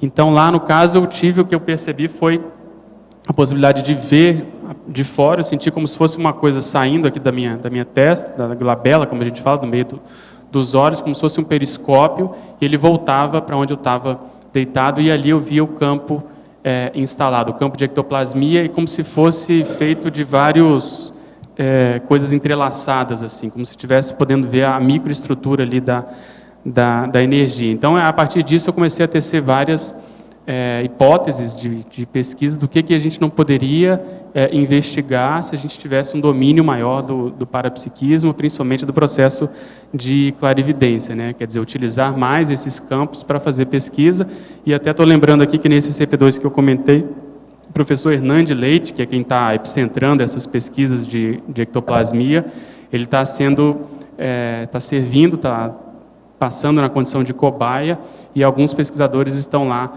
Então, lá no caso, o que eu percebi foi a possibilidade de ver de fora, eu senti como se fosse uma coisa saindo aqui da minha testa, da glabela, como a gente fala, do meio dos olhos, como se fosse um periscópio, e ele voltava para onde eu estava deitado, e ali eu via o campo instalado, o campo de ectoplasmia, e como se fosse feito de várias coisas entrelaçadas, assim, como se estivesse podendo ver a microestrutura ali da energia. Então, a partir disso, eu comecei a tecer várias hipóteses de pesquisa do que a gente não poderia investigar se a gente tivesse um domínio maior do parapsiquismo, principalmente do processo de clarividência, né? Quer dizer, utilizar mais esses campos para fazer pesquisa. E até estou lembrando aqui que nesse CP2 que eu comentei, o professor Hernandes Leite, que é quem está epicentrando essas pesquisas de ectoplasmia, ele está servindo, está passando na condição de cobaia, e alguns pesquisadores estão lá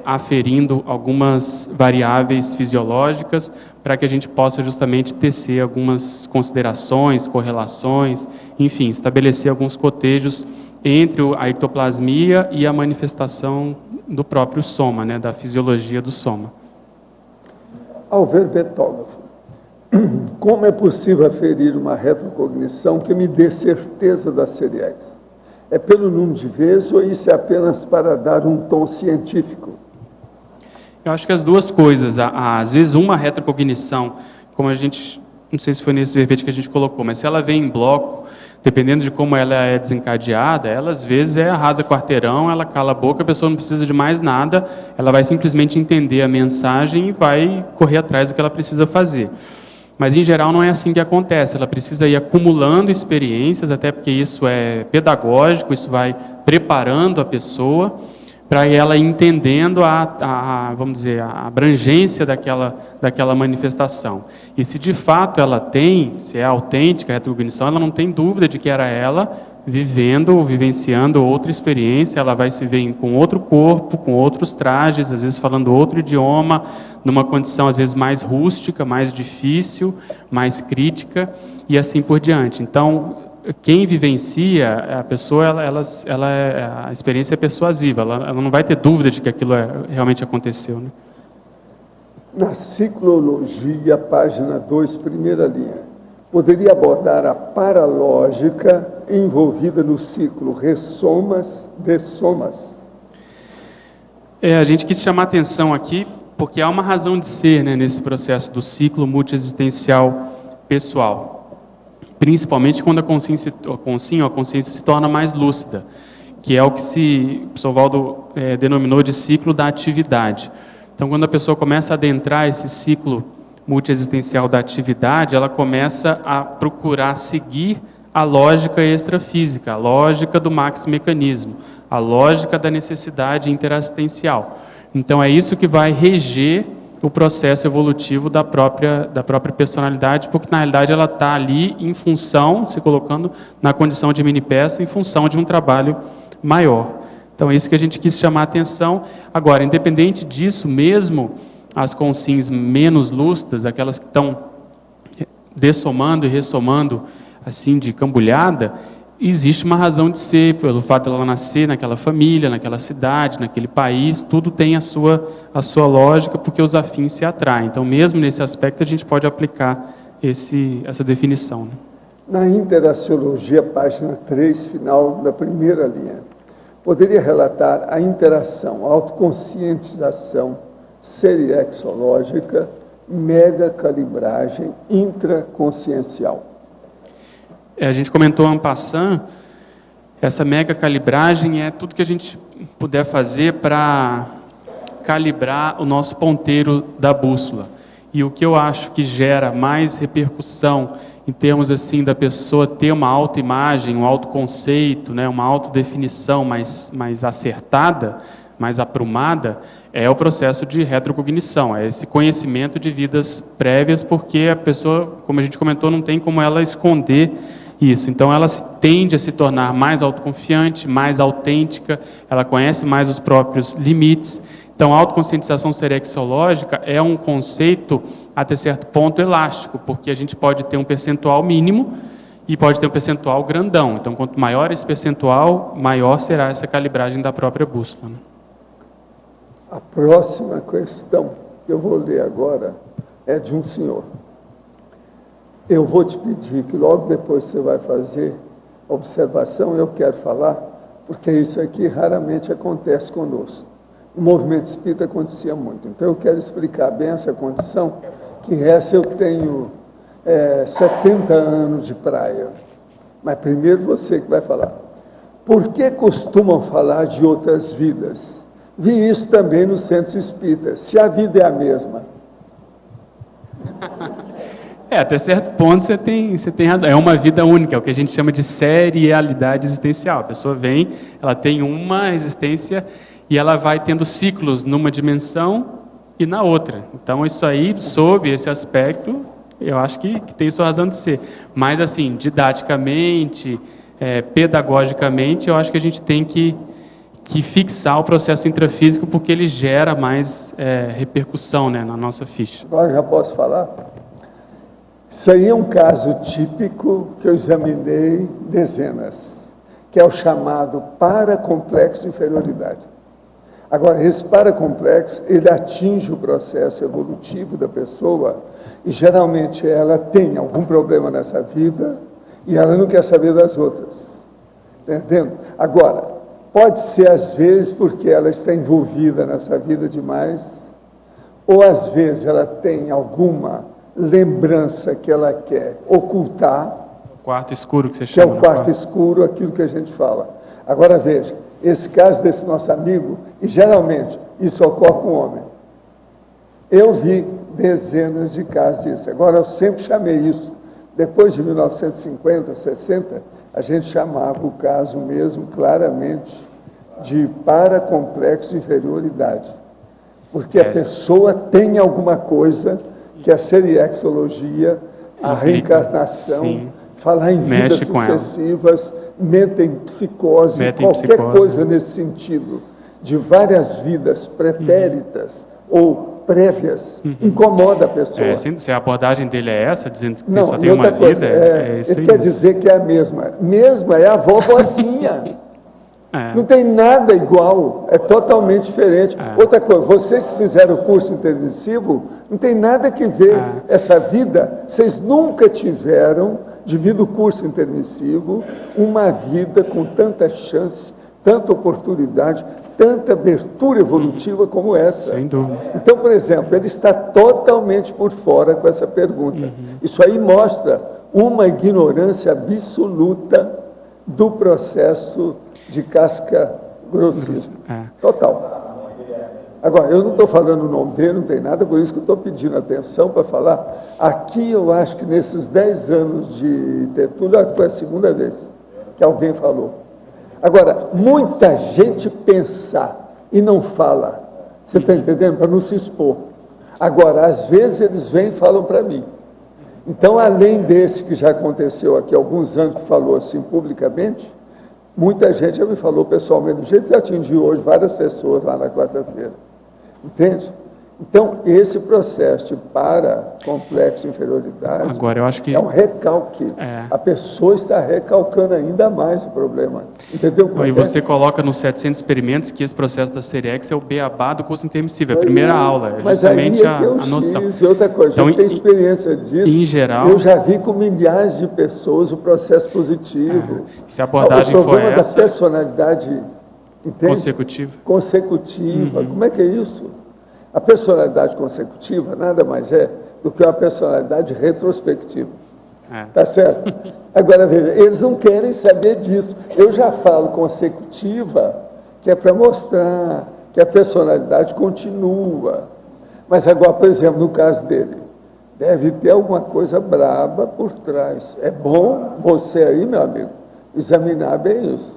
aferindo algumas variáveis fisiológicas para que a gente possa justamente tecer algumas considerações, correlações, enfim, estabelecer alguns cotejos entre a ectoplasmia e a manifestação do próprio soma, né, da fisiologia do soma. Ao verbetógrafo, como é possível aferir uma retrocognição que me dê certeza da Seriex? É pelo número de vezes ou isso é apenas para dar um tom científico? Eu acho que as duas coisas. Às vezes uma retrocognição, como a gente, não sei se foi nesse verbete que a gente colocou, mas se ela vem em bloco, dependendo de como ela é desencadeada, ela às vezes arrasa quarteirão, ela cala a boca, a pessoa não precisa de mais nada, ela vai simplesmente entender a mensagem e vai correr atrás do que ela precisa fazer. Mas, em geral, não é assim que acontece. Ela precisa ir acumulando experiências, até porque isso é pedagógico, isso vai preparando a pessoa para ela ir entendendo vamos dizer, a abrangência daquela manifestação. E se, de fato, ela tem, se é autêntica a retrocognição, ela não tem dúvida de que era ela vivendo ou vivenciando outra experiência, ela vai se ver com outro corpo, com outros trajes, às vezes falando outro idioma, numa condição às vezes mais rústica, mais difícil, mais crítica, e assim por diante. Então, quem vivencia, a pessoa, a experiência é persuasiva, ela não vai ter dúvida de que aquilo realmente aconteceu, né? Na ciclologia, página 2, primeira linha, poderia abordar a paralógica envolvida no ciclo ressomas, dessomas? A gente quis chamar atenção aqui, porque há uma razão de ser, né, nesse processo do ciclo multiexistencial pessoal. Principalmente quando a consciência se torna mais lúcida, que é o que o professor Valdo denominou de ciclo da atividade. Então, quando a pessoa começa a adentrar esse ciclo multiexistencial da atividade, ela começa a procurar seguir a lógica extrafísica, a lógica do maximecanismo, a lógica da necessidade interassistencial. Então, é isso que vai reger o processo evolutivo da própria personalidade, porque, na realidade, ela está ali em função, se colocando na condição de mini-peça, em função de um trabalho maior. Então, é isso que a gente quis chamar a atenção. Agora, independente disso, mesmo as consciências menos lúcidas, aquelas que estão dessomando e ressomando, assim, de cambulhada, existe uma razão de ser, pelo fato de ela nascer naquela família, naquela cidade, naquele país, tudo tem a sua lógica, porque os afins se atraem. Então, mesmo nesse aspecto, a gente pode aplicar essa definição, né? Na interaciologia, página 3, final da primeira linha, poderia relatar a interação, a autoconscientização seriexológica, megacalibragem intraconsciencial. A gente comentou en passant, essa megacalibragem é tudo que a gente puder fazer para calibrar o nosso ponteiro da bússola. E o que eu acho que gera mais repercussão em termos assim da pessoa ter uma autoimagem, um autoconceito, né, uma autodefinição mais acertada, mais aprumada, é o processo de retrocognição, é esse conhecimento de vidas prévias, porque a pessoa, como a gente comentou, não tem como ela esconder isso. Então, ela tende a se tornar mais autoconfiante, mais autêntica, ela conhece mais os próprios limites. Então, a autoconscientização serexológica é um conceito, até certo ponto, elástico, porque a gente pode ter um percentual mínimo e pode ter um percentual grandão. Então, quanto maior esse percentual, maior será essa calibragem da própria bússola, né? A próxima questão que eu vou ler agora é de um senhor. Eu vou te pedir que logo depois você vai fazer a observação, eu quero falar, porque isso aqui raramente acontece conosco. No movimento espírita acontecia muito. Então eu quero explicar bem essa condição, que essa eu tenho 70 anos de praia. Mas primeiro você que vai falar. Por que costumam falar de outras vidas? Vi isso também no centro espírita, se a vida é a mesma. Até certo ponto você tem razão. É uma vida única, é o que a gente chama de serialidade existencial. A pessoa vem, ela tem uma existência e ela vai tendo ciclos numa dimensão e na outra. Então, isso aí, sob esse aspecto, eu acho que tem sua razão de ser. Mas, assim, didaticamente, pedagogicamente, eu acho que a gente tem que fixar o processo intrafísico, porque ele gera mais repercussão, né, na nossa ficha. Agora já posso falar? Isso aí é um caso típico que eu examinei dezenas, que é o chamado paracomplexo de inferioridade. Agora, esse paracomplexo, ele atinge o processo evolutivo da pessoa e, geralmente, ela tem algum problema nessa vida e ela não quer saber das outras. Está entendendo? Agora, pode ser, às vezes, porque ela está envolvida nessa vida demais, ou, às vezes, ela tem alguma lembrança que ela quer ocultar. O quarto escuro que você Que é chama. o quarto escuro, aquilo que a gente fala. Agora, veja, esse caso desse nosso amigo, e geralmente isso ocorre com o homem. Eu vi dezenas de casos disso. Agora, eu sempre chamei isso. Depois de 1950, 60, a gente chamava o caso mesmo claramente de paracomplexo de inferioridade. Porque a pessoa tem alguma coisa que a seriexologia, a reencarnação, falar em vidas sucessivas, metem psicose, qualquer coisa nesse sentido, de várias vidas pretéritas ou prévias, incomoda a pessoa. Se a abordagem dele é essa, dizendo que não, só tem uma vida, é isso ele aí. quer dizer que é a mesma. Mesma é a vovozinha. Não tem nada igual, é totalmente diferente. Outra coisa, vocês que fizeram o curso intermissivo, não tem nada que ver essa vida, vocês nunca tiveram, devido ao curso intermissivo, uma vida com tanta chance, tanta oportunidade, tanta abertura evolutiva como essa. Sem dúvida. Então, por exemplo, ele está totalmente por fora com essa pergunta. Isso aí mostra uma ignorância absoluta do processo de casca grossismo. Total. Agora, eu não estou falando o nome dele, não tem nada, por isso que eu estou pedindo atenção para falar. Aqui eu acho que nesses 10 anos de tertúlia, foi a segunda vez que alguém falou. Agora, muita gente pensa e não fala. Você está entendendo? Para não se expor. Agora, às vezes eles vêm e falam para mim. Então, além desse que já aconteceu aqui há alguns anos, que falou assim publicamente, muita gente já me falou pessoalmente, do jeito que atingiu hoje várias pessoas lá na quarta-feira. Entende? Então, esse processo de paracomplexo de inferioridade agora, eu acho que é um recalque. A pessoa está recalcando ainda mais o problema. Entendeu? E você coloca nos 700 experimentos que esse processo da Seriex é o beabá do curso intermissivo, é a primeira aula, é justamente a noção. E outra coisa, então, a gente tem experiência disso. Em geral, eu já vi com milhares de pessoas o processo positivo. Se a abordagem o for problema da essa, personalidade, entende? consecutiva. Como é que é isso? A personalidade consecutiva nada mais é do que uma personalidade retrospectiva. Tá certo? Agora, veja, eles não querem saber disso. Eu já falo consecutiva, que é para mostrar que a personalidade continua. Mas agora, por exemplo, no caso dele, deve ter alguma coisa braba por trás. É bom você aí, meu amigo, examinar bem isso.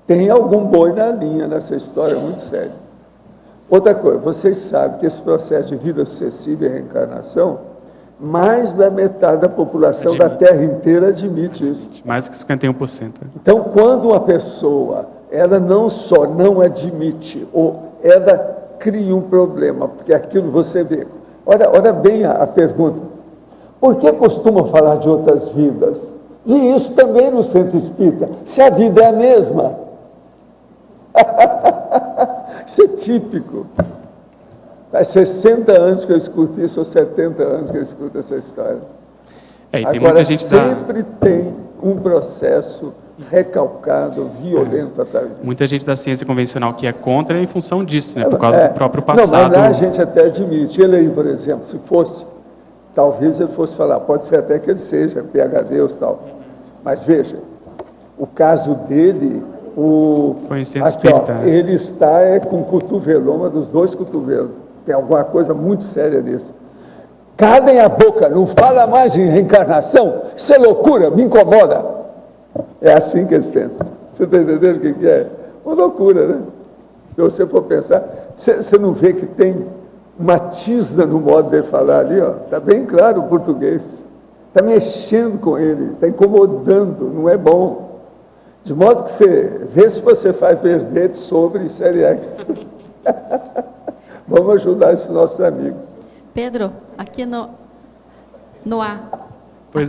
Tem algum boi na linha nessa história muito séria. Outra coisa, vocês sabem que esse processo de vida sucessiva e reencarnação, mais da metade da população da Terra inteira admite isso. Mais que 51%. Então, quando uma pessoa, ela não só não admite, ou ela cria um problema, porque aquilo você vê. Olha bem a pergunta. Por que costumam falar de outras vidas? E isso também no centro espírita, se a vida é a mesma. Isso é típico. Faz 60 anos que eu escuto isso, ou 70 anos que eu escuto essa história. Tem Agora, muita gente sempre tem um processo recalcado, violento atrás disso. Muita gente da ciência convencional que é contra em função disso, né? Por causa do próprio passado. Não, mas lá a gente até admite. Ele aí, por exemplo, se fosse, talvez ele fosse falar, pode ser até que ele seja PhD ou tal. Mas veja, o caso dele... Aqui, ó, ele está com cotoveloma dos dois cotovelos. Tem alguma coisa muito séria nisso. Calem a boca, não fala mais em reencarnação. Isso é loucura, me incomoda. É assim que eles pensam. Você está entendendo o que é? Uma loucura, né? Se você for pensar, você não vê que tem uma tisna no modo dele falar ali, ó. Está bem claro o português. Está mexendo com ele, está incomodando, não é bom. De modo que você vê se você faz verbete sobre Seriex. Vamos ajudar esses nossos amigos. Pedro, aqui no A,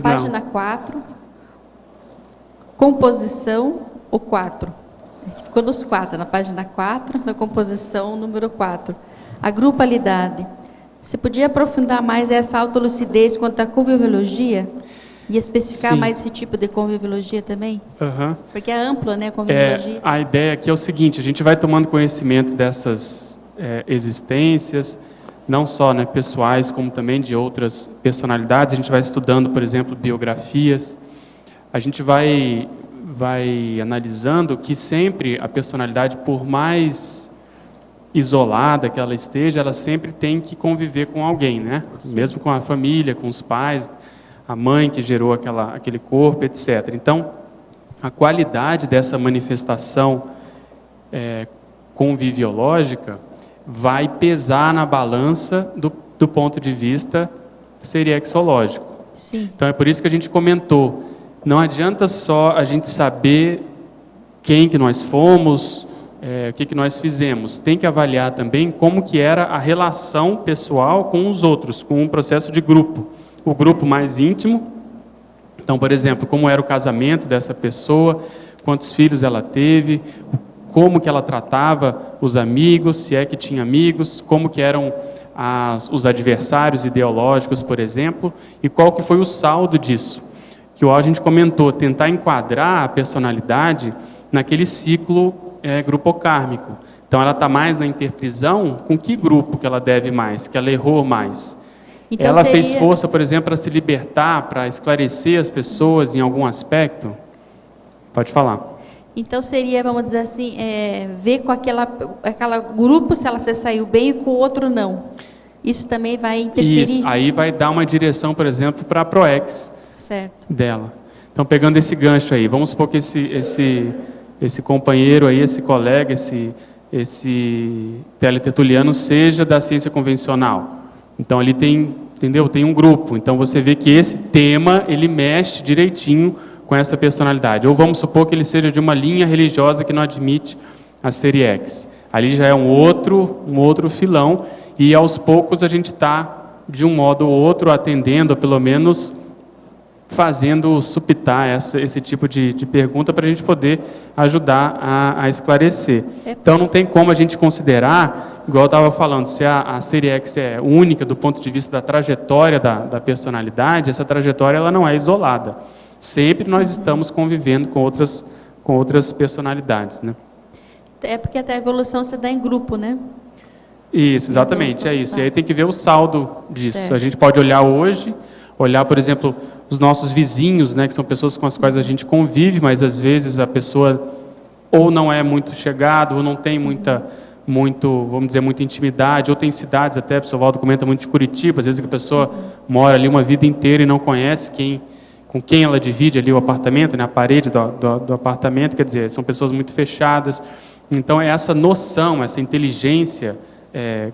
página 4, composição, o 4. A gente ficou nos 4, na página 4, na composição número 4. A grupalidade. Você podia aprofundar mais essa autolucidez quanto à conviviologia? E especificar Sim. mais esse tipo de conviviologia também? Aham. Porque é ampla, né, a conviviologia. A ideia aqui é o seguinte, a gente vai tomando conhecimento dessas existências, não só, né, pessoais, como também de outras personalidades. A gente vai estudando, por exemplo, biografias. A gente vai analisando que sempre a personalidade, por mais isolada que ela esteja, ela sempre tem que conviver com alguém, né? Sim. Mesmo com a família, com os pais, a mãe que gerou aquele corpo, etc. Então, a qualidade dessa manifestação conviviológica vai pesar na balança do ponto de vista seriexológico. Sim. Então, é por isso que a gente comentou, não adianta só a gente saber quem que nós fomos, o que nós fizemos. Tem que avaliar também como que era a relação pessoal com os outros, com um processo de grupo. O grupo mais íntimo, então, por exemplo, como era o casamento dessa pessoa, quantos filhos ela teve, como que ela tratava os amigos, se é que tinha amigos, como que eram os adversários ideológicos, por exemplo, e qual que foi o saldo disso. Que a gente comentou, tentar enquadrar a personalidade naquele ciclo grupocármico. Então, ela está mais na interprisão, com que grupo que ela deve mais, que ela errou mais. Então, ela fez força, por exemplo, para se libertar, para esclarecer as pessoas em algum aspecto? Pode falar. Então seria, vamos dizer assim, ver com aquela grupo se ela se saiu bem e com o outro não. Isso também vai interferir? Isso, aí vai dar uma direção, por exemplo, para a PROEX dela. Então, pegando esse gancho aí, vamos supor que esse companheiro aí, esse colega, esse teletertuliano seja da ciência convencional. Então, ali tem um grupo. Então, você vê que esse tema, ele mexe direitinho com essa personalidade. Ou vamos supor que ele seja de uma linha religiosa que não admite a série X. Ali já é um outro filão, e aos poucos a gente está, de um modo ou outro, atendendo, ou pelo menos fazendo supitar esse tipo de pergunta para a gente poder ajudar a esclarecer. Então, não tem como a gente considerar, igual eu estava falando, se a série X é única do ponto de vista da trajetória da personalidade, essa trajetória ela não é isolada. Sempre nós estamos convivendo com outras personalidades, né? É porque até a evolução se dá em grupo, né? Isso, exatamente, é isso. Tá. E aí tem que ver o saldo disso. Certo. A gente pode olhar hoje, por exemplo, os nossos vizinhos, né, que são pessoas com as quais a gente convive, mas às vezes a pessoa ou não é muito chegado, ou não tem muita intimidade, ou tem cidades, até o professor Valdo comenta muito de Curitiba, às vezes que a pessoa mora ali uma vida inteira e não conhece com quem ela divide ali o apartamento, né, a parede do apartamento, quer dizer, são pessoas muito fechadas. Então, é essa noção, essa inteligência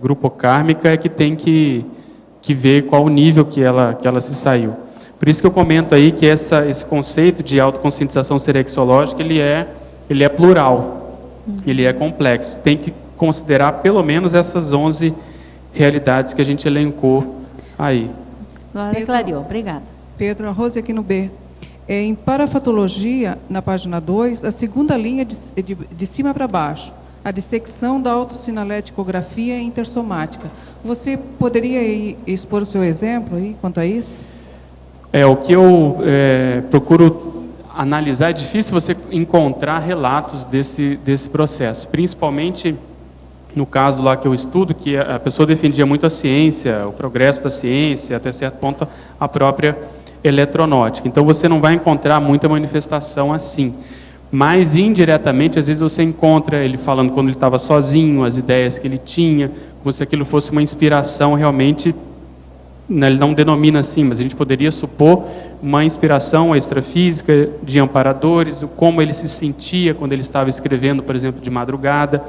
grupocármica é que tem que ver qual o nível que ela se saiu. Por isso que eu comento aí que esse conceito de autoconscientização serexológica, ele é plural, ele é complexo. Tem que considerar pelo menos essas 11 realidades que a gente elencou aí. Glória Clarion, obrigada. Pedro, a Rose aqui no B. Em parafatologia, na página 2, a segunda linha de cima para baixo, a dissecção da autossinaléticografia intersomática. Você poderia expor o seu exemplo aí quanto a isso? O que eu procuro analisar, é difícil você encontrar relatos desse processo, principalmente no caso lá que eu estudo, que a pessoa defendia muito a ciência, o progresso da ciência, até certo ponto a própria eletronótica. Então você não vai encontrar muita manifestação assim. Mas indiretamente, às vezes você encontra ele falando quando ele estava sozinho, as ideias que ele tinha, como se aquilo fosse uma inspiração realmente, né, ele não denomina assim, mas a gente poderia supor uma inspiração extrafísica de amparadores, como ele se sentia quando ele estava escrevendo, por exemplo, de madrugada.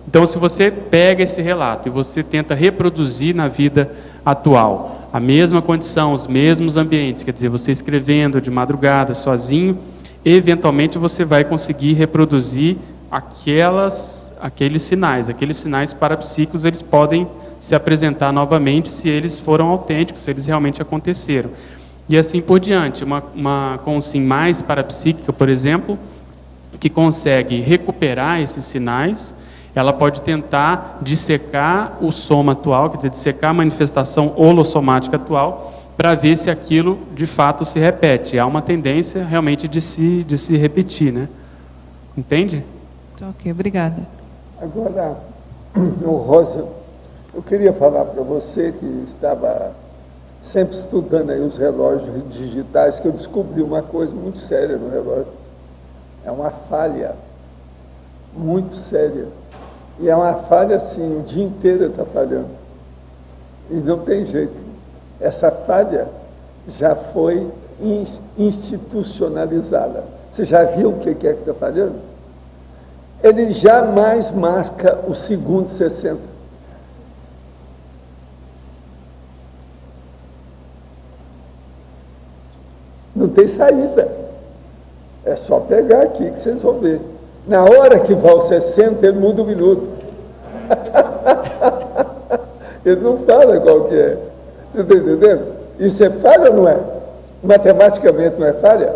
Então, se você pega esse relato e você tenta reproduzir na vida atual a mesma condição, os mesmos ambientes, quer dizer, você escrevendo de madrugada, sozinho, eventualmente você vai conseguir reproduzir aqueles sinais parapsíquicos, eles podem se apresentar novamente se eles foram autênticos, se eles realmente aconteceram. E assim por diante. Uma consim mais parapsíquica, por exemplo, que consegue recuperar esses sinais, ela pode tentar dissecar o soma atual, quer dizer, dissecar a manifestação holossomática atual, para ver se aquilo de fato se repete. Há uma tendência realmente de se repetir, né? Entende? Tá, ok, obrigada. Agora, Rosa, eu queria falar para você que estava sempre estudando aí os relógios digitais, que eu descobri uma coisa muito séria no relógio. É uma falha muito séria. E é uma falha assim, o dia inteiro está falhando. E não tem jeito. Essa falha já foi institucionalizada. Você já viu o que é que está falhando? Ele jamais marca o segundo 60. Não tem saída. É só pegar aqui que vocês vão ver. Na hora que vai o 60, ele muda o minuto. Ele não fala qual que é. Você está entendendo? Isso é falha ou não é? Matematicamente não é falha?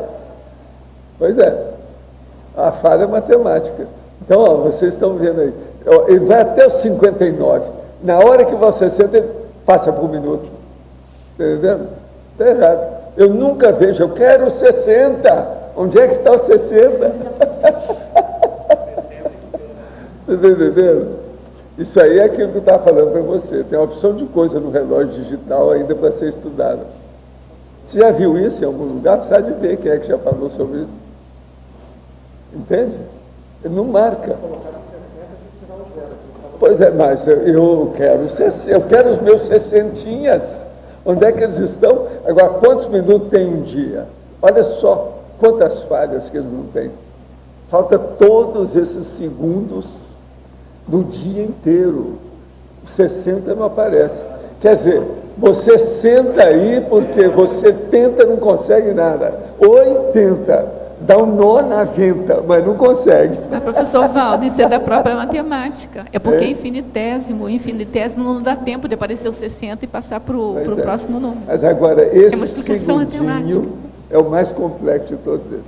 Pois é. A falha é matemática. Então, ó, vocês estão vendo aí. Ele vai até os 59. Na hora que vai o 60, ele passa por um minuto. Está entendendo? Está errado. Eu nunca vejo, eu quero o 60. Onde é que está o 60? Você está entendendo? Isso aí é aquilo que eu estava falando para você. Tem uma opção de coisa no relógio digital ainda para ser estudada. Você já viu isso em algum lugar? Precisa de ver quem é que já falou sobre isso. Entende? Ele não marca. Pois é, mas eu quero 60, eu quero os meus 60. Onde é que eles estão? Agora, quantos minutos tem um dia? Olha só quantas falhas que eles não têm. Falta todos esses segundos do dia inteiro. 60 não aparece. Quer dizer, você senta aí porque você tenta, não consegue nada. Ou tenta, dá um nó na venta, mas não consegue. Mas, professor Valdo, isso é da própria matemática. É porque infinitésimo não dá tempo de aparecer o 60 e passar para o próximo número. Mas agora, esse segundinho é o mais complexo de todos eles.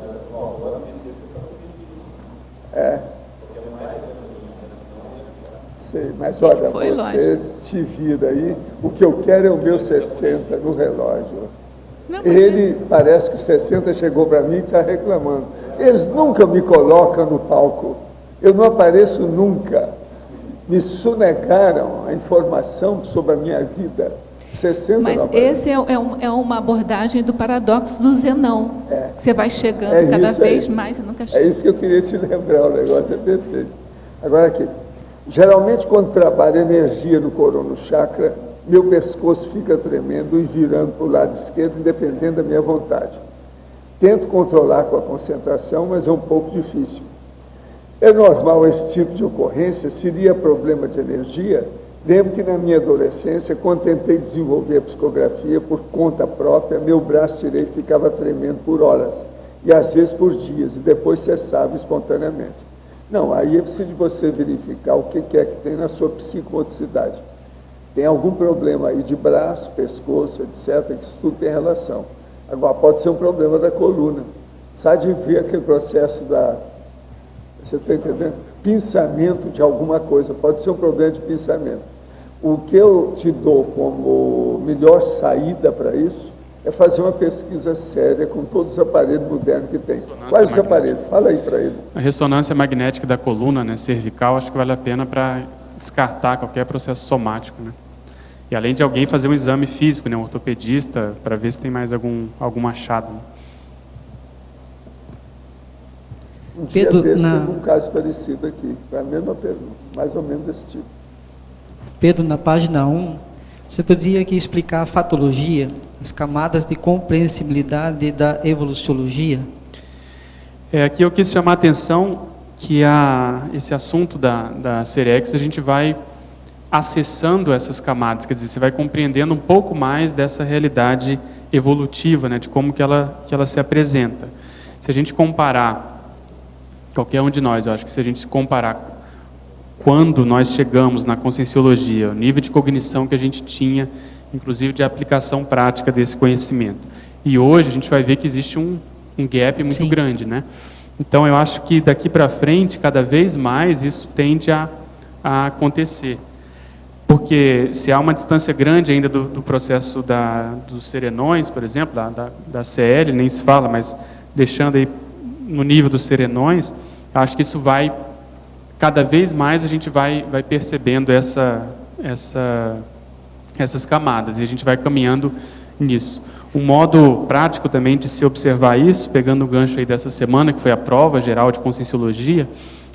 Sei, mas olha, vocês te viram aí, o que eu quero é o meu 60 no relógio. Ele, parece que o 60 chegou para mim e está reclamando. Eles nunca me colocam no palco. Eu não apareço nunca. Me sonegaram a informação sobre a minha vida. 60 Mas esse é uma abordagem do paradoxo do Zenão. Que você vai chegando cada vez mais e nunca chega. É isso que eu queria te lembrar, o negócio é perfeito. Agora aqui, geralmente quando trabalho energia no corono chakra, meu pescoço fica tremendo e virando para o lado esquerdo, independente da minha vontade. Tento controlar com a concentração, mas é um pouco difícil. É normal esse tipo de ocorrência? Seria problema de energia? Lembro que na minha adolescência, quando tentei desenvolver a psicografia por conta própria, meu braço direito ficava tremendo por horas, e às vezes por dias, e depois cessava espontaneamente. Não, aí é preciso de você verificar o que é que tem na sua psicomotricidade. Tem algum problema aí de braço, pescoço, etc., que isso tudo tem relação. Agora, pode ser um problema da coluna. Precisa de ver aquele processo você está entendendo? Pensamento de alguma coisa, pode ser um problema de pensamento. O que eu te dou como melhor saída para isso é fazer uma pesquisa séria com todos os aparelhos modernos que tem. Quais os aparelhos? Fala aí para ele. A ressonância magnética da coluna, né, cervical, acho que vale a pena para descartar qualquer processo somático, né? E além de alguém fazer um exame físico, né, um ortopedista, para ver se tem mais algum achado. Um dia desse teve um caso parecido aqui, foi a mesma pergunta, mais ou menos desse tipo. Pedro, na página 1, você poderia aqui explicar a fatologia, as camadas de compreensibilidade da evoluciologia? Aqui eu quis chamar a atenção que esse assunto da Cerex, a gente vai acessando essas camadas, quer dizer, você vai compreendendo um pouco mais dessa realidade evolutiva, né, de como que ela se apresenta. Se a gente comparar, qualquer um de nós, eu acho que se a gente se comparar quando nós chegamos na conscienciologia, o nível de cognição que a gente tinha, inclusive de aplicação prática desse conhecimento, e hoje a gente vai ver que existe um gap muito grande, né? Então, eu acho que daqui para frente, cada vez mais, isso tende a acontecer. Porque se há uma distância grande ainda do processo dos serenões, por exemplo, da CL, nem se fala, mas deixando aí no nível dos serenões, acho que isso vai, cada vez mais a gente vai percebendo essas camadas, e a gente vai caminhando nisso. Um modo prático também de se observar isso, pegando o gancho aí dessa semana, que foi a prova geral de conscienciologia,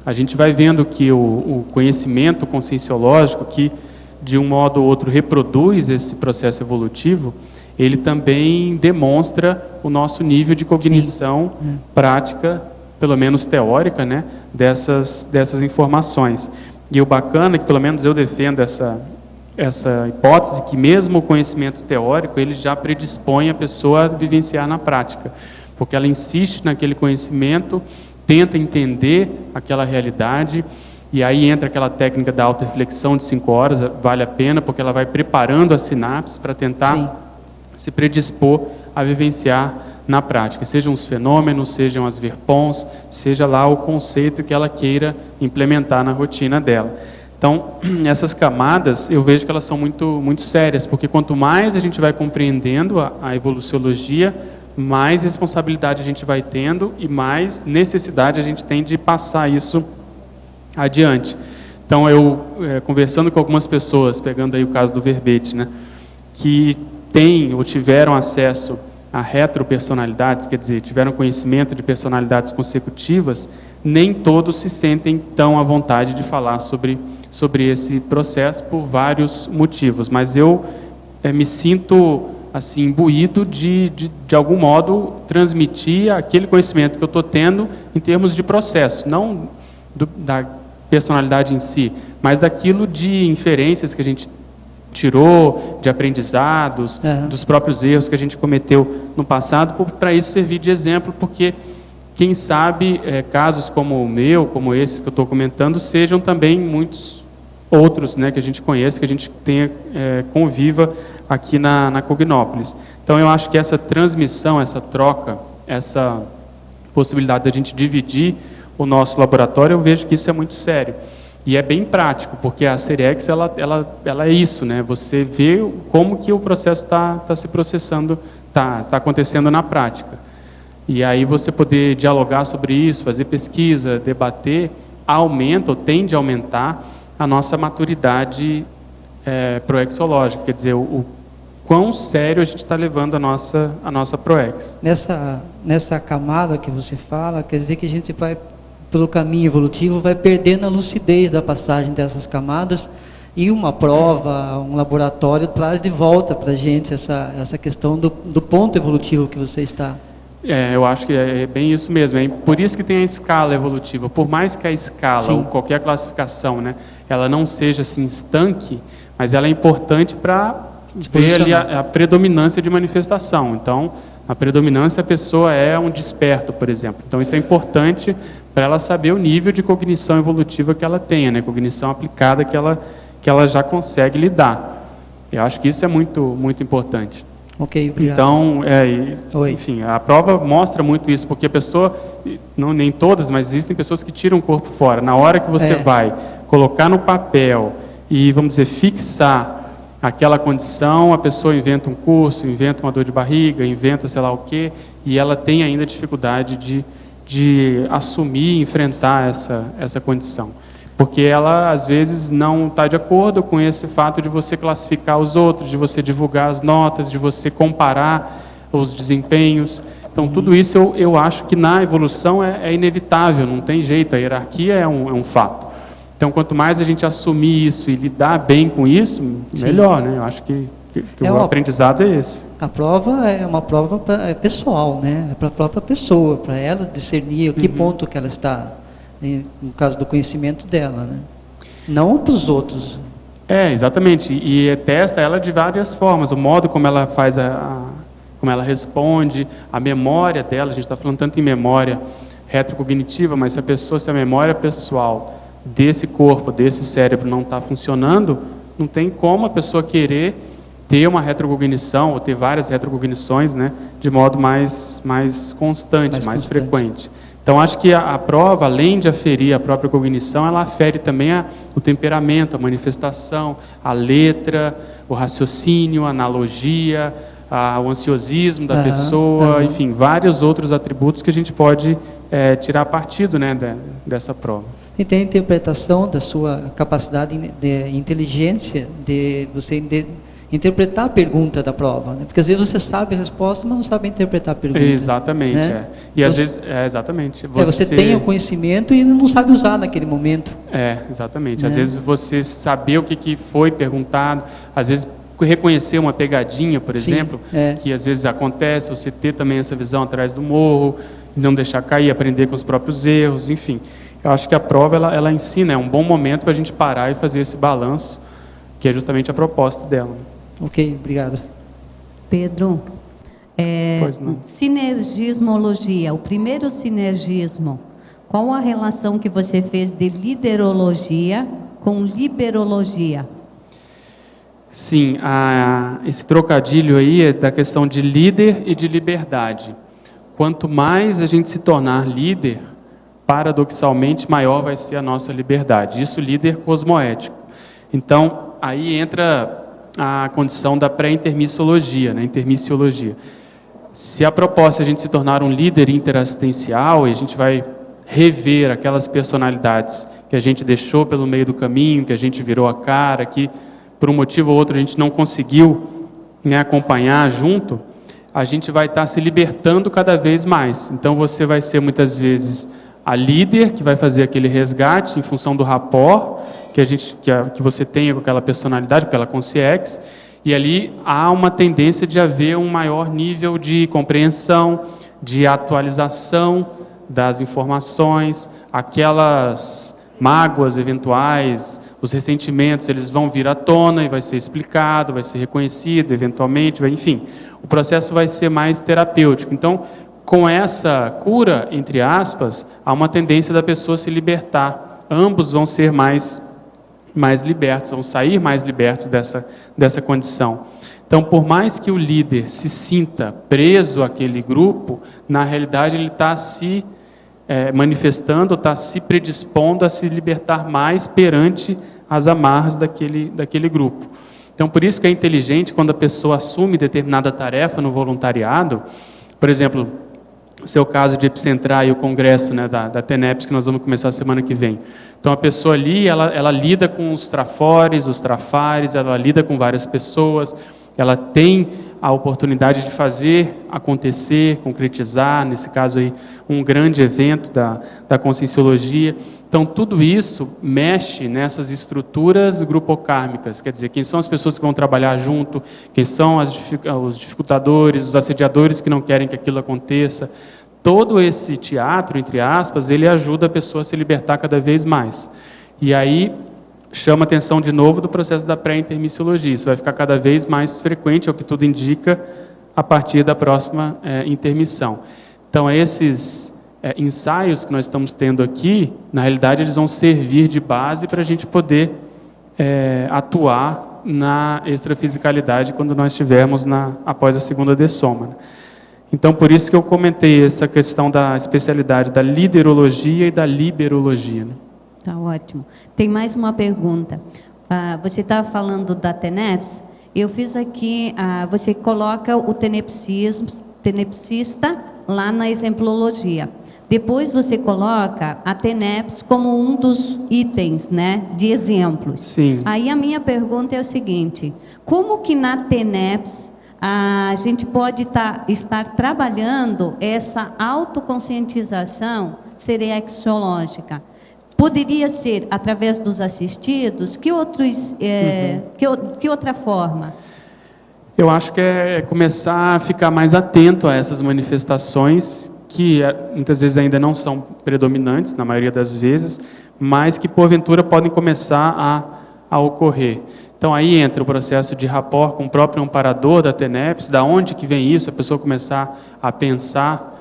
a gente vai vendo que o conhecimento conscienciológico, que de um modo ou outro reproduz esse processo evolutivo, ele também demonstra o nosso nível de cognição prática, pelo menos teórica, né, dessas informações. E o bacana é que, pelo menos eu defendo essa hipótese, que mesmo o conhecimento teórico, ele já predispõe a pessoa a vivenciar na prática, porque ela insiste naquele conhecimento, tenta entender aquela realidade, e aí entra aquela técnica da autorreflexão de 5 horas, vale a pena, porque ela vai preparando as sinapses para tentar se predispor a vivenciar na prática, sejam os fenômenos, sejam as verpons, seja lá o conceito que ela queira implementar na rotina dela. Então, essas camadas, eu vejo que elas são muito, muito sérias, porque quanto mais a gente vai compreendendo a evoluciologia, mais responsabilidade a gente vai tendo e mais necessidade a gente tem de passar isso adiante. Então, eu, conversando com algumas pessoas, pegando aí o caso do verbete, né, que têm ou tiveram acesso a retropersonalidades, quer dizer, tiveram conhecimento de personalidades consecutivas, nem todos se sentem tão à vontade de falar sobre esse processo por vários motivos, mas eu me sinto assim imbuído de algum modo transmitir aquele conhecimento que eu estou tendo em termos de processo, não da personalidade em si, mas daquilo de inferências que a gente tirou, de aprendizados, dos próprios erros que a gente cometeu no passado, para isso servir de exemplo, porque quem sabe casos como o meu, como esses que eu estou comentando, sejam também muitos outros, né, que a gente conhece, que a gente tenha, conviva aqui na Cognópolis. Então eu acho que essa transmissão, essa troca, essa possibilidade da gente dividir o nosso laboratório, eu vejo que isso é muito sério. E é bem prático, porque a Cerex, ela é isso, né? Você vê como que o processo está se processando, está acontecendo na prática. E aí você poder dialogar sobre isso, fazer pesquisa, debater, aumenta ou tende a aumentar a nossa maturidade proexológica, quer dizer, o quão sério a gente está levando a nossa proex. Nessa camada que você fala, quer dizer que a gente vai, pelo caminho evolutivo, vai perdendo a lucidez da passagem dessas camadas, e uma prova, um laboratório traz de volta para a gente essa questão do ponto evolutivo que você está. Eu acho que é bem isso mesmo. É por isso que tem a escala evolutiva. Por mais que a escala, ou qualquer classificação, né, ela não seja assim estanque, mas ela é importante para ver ali a predominância de manifestação. Então, a predominância, a pessoa é um desperto, por exemplo. Então, isso é importante para ela saber o nível de cognição evolutiva que ela tenha, né, cognição aplicada que ela já consegue lidar. Eu acho que isso é muito, muito importante. Ok, obrigado. Então, enfim, a prova mostra muito isso, porque a pessoa, não nem todas, mas existem pessoas que tiram o corpo fora. Na hora que você vai colocar no papel e, vamos dizer, fixar aquela condição, a pessoa inventa um curso, inventa uma dor de barriga, inventa sei lá o quê, e ela tem ainda dificuldade de assumir, enfrentar essa condição. Porque ela, às vezes, não está de acordo com esse fato de você classificar os outros, de você divulgar as notas, de você comparar os desempenhos. Então, tudo isso eu acho que na evolução é inevitável, não tem jeito, a hierarquia é um fato. Então, quanto mais a gente assumir isso e lidar bem com isso, melhor, né? Eu acho que o aprendizado é esse. A prova é uma prova pessoal, né? É para a própria pessoa, para ela discernir que ponto que ela está, no caso do conhecimento dela, né? Não para os outros. Exatamente. E testa ela de várias formas. O modo como ela faz como ela responde, a memória dela. A gente está falando tanto em memória retrocognitiva, mas se a memória pessoal desse corpo, desse cérebro não está funcionando, não tem como a pessoa querer ter uma retrocognição, ou ter várias retrocognições, né, de modo mais constante, mais frequente. Então, acho que a prova, além de aferir a própria cognição, ela afere também o temperamento, a manifestação, a letra, o raciocínio, a analogia, o ansiosismo da pessoa, enfim, vários outros atributos que a gente pode tirar partido, né, dessa prova. E tem a interpretação da sua capacidade de inteligência, de você interpretar a pergunta da prova, né? Porque às vezes você sabe a resposta, mas não sabe interpretar a pergunta. Exatamente, né? E às vezes, exatamente. Você tem o conhecimento e não sabe usar naquele momento. Exatamente. Às vezes você saber o que foi perguntado, às vezes reconhecer uma pegadinha, por exemplo, que às vezes acontece, você ter também essa visão atrás do morro, não deixar cair, aprender com os próprios erros, enfim. Eu acho que a prova, ela ensina, é um bom momento para a gente parar e fazer esse balanço, que é justamente a proposta dela. Ok, obrigado. Pedro, Pois não. sinergismologia, o primeiro sinergismo, qual a relação que você fez de liderologia com liberologia? Sim, esse trocadilho aí é da questão de líder e de liberdade. Quanto mais a gente se tornar líder, paradoxalmente, maior vai ser a nossa liberdade. Isso líder cosmoético. Então, aí entra a condição da pré-intermissiologia, né, intermissiologia. Se a proposta é a gente se tornar um líder interassistencial, e a gente vai rever aquelas personalidades que a gente deixou pelo meio do caminho, que a gente virou a cara, que por um motivo ou outro a gente não conseguiu, né, acompanhar junto, a gente vai estar se libertando cada vez mais. Então você vai ser muitas vezes a líder que vai fazer aquele resgate em função do rapport que você tenha com aquela personalidade, com aquela consciência, e ali há uma tendência de haver um maior nível de compreensão, de atualização das informações, aquelas mágoas eventuais, os ressentimentos, eles vão vir à tona e vai ser explicado, vai ser reconhecido eventualmente, enfim, o processo vai ser mais terapêutico. Então, com essa cura, entre aspas, há uma tendência da pessoa se libertar. Ambos vão ser mais libertos, vão sair mais libertos dessa condição. Então, por mais que o líder se sinta preso àquele grupo, na realidade ele está se manifestando, está se predispondo a se libertar mais perante as amarras daquele grupo. Então, por isso que é inteligente quando a pessoa assume determinada tarefa no voluntariado, por exemplo, o seu caso de epicentrar e o congresso, né, da TENEPS, que nós vamos começar a semana que vem. Então, a pessoa ali, ela lida com os trafores, os trafares, ela lida com várias pessoas, ela tem a oportunidade de fazer acontecer, concretizar, nesse caso aí, um grande evento da conscienciologia. Então, tudo isso mexe nessas estruturas grupocármicas, quer dizer, quem são as pessoas que vão trabalhar junto, quem são os dificultadores, os assediadores que não querem que aquilo aconteça. Todo esse teatro, entre aspas, ele ajuda a pessoa a se libertar cada vez mais. E aí, chama atenção de novo do processo da pré-intermissiologia. Isso vai ficar cada vez mais frequente, é o que tudo indica, a partir da próxima intermissão. Então, esses ensaios que nós estamos tendo aqui, na realidade, eles vão servir de base para a gente poder atuar na extrafisicalidade quando nós estivermos após a segunda dessoma. Então, por isso que eu comentei essa questão da especialidade da liderologia e da liberologia, né? Tá ótimo. Tem mais uma pergunta. Você estava falando da TENEPS. Eu fiz aqui, você coloca o tenepsista lá na exemplologia. Depois você coloca a TENEPS como um dos itens, né, de exemplos. Sim. Aí a minha pergunta é o seguinte: como que na TENEPS a gente pode estar trabalhando essa autoconscientização serexológica? Poderia ser através dos assistidos? Que outra forma? Eu acho que é começar a ficar mais atento a essas manifestações que muitas vezes ainda não são predominantes, na maioria das vezes, mas que porventura podem começar a ocorrer. Então aí entra o processo de rapport com o próprio amparador da TENEPS, da onde que vem isso, a pessoa começar a pensar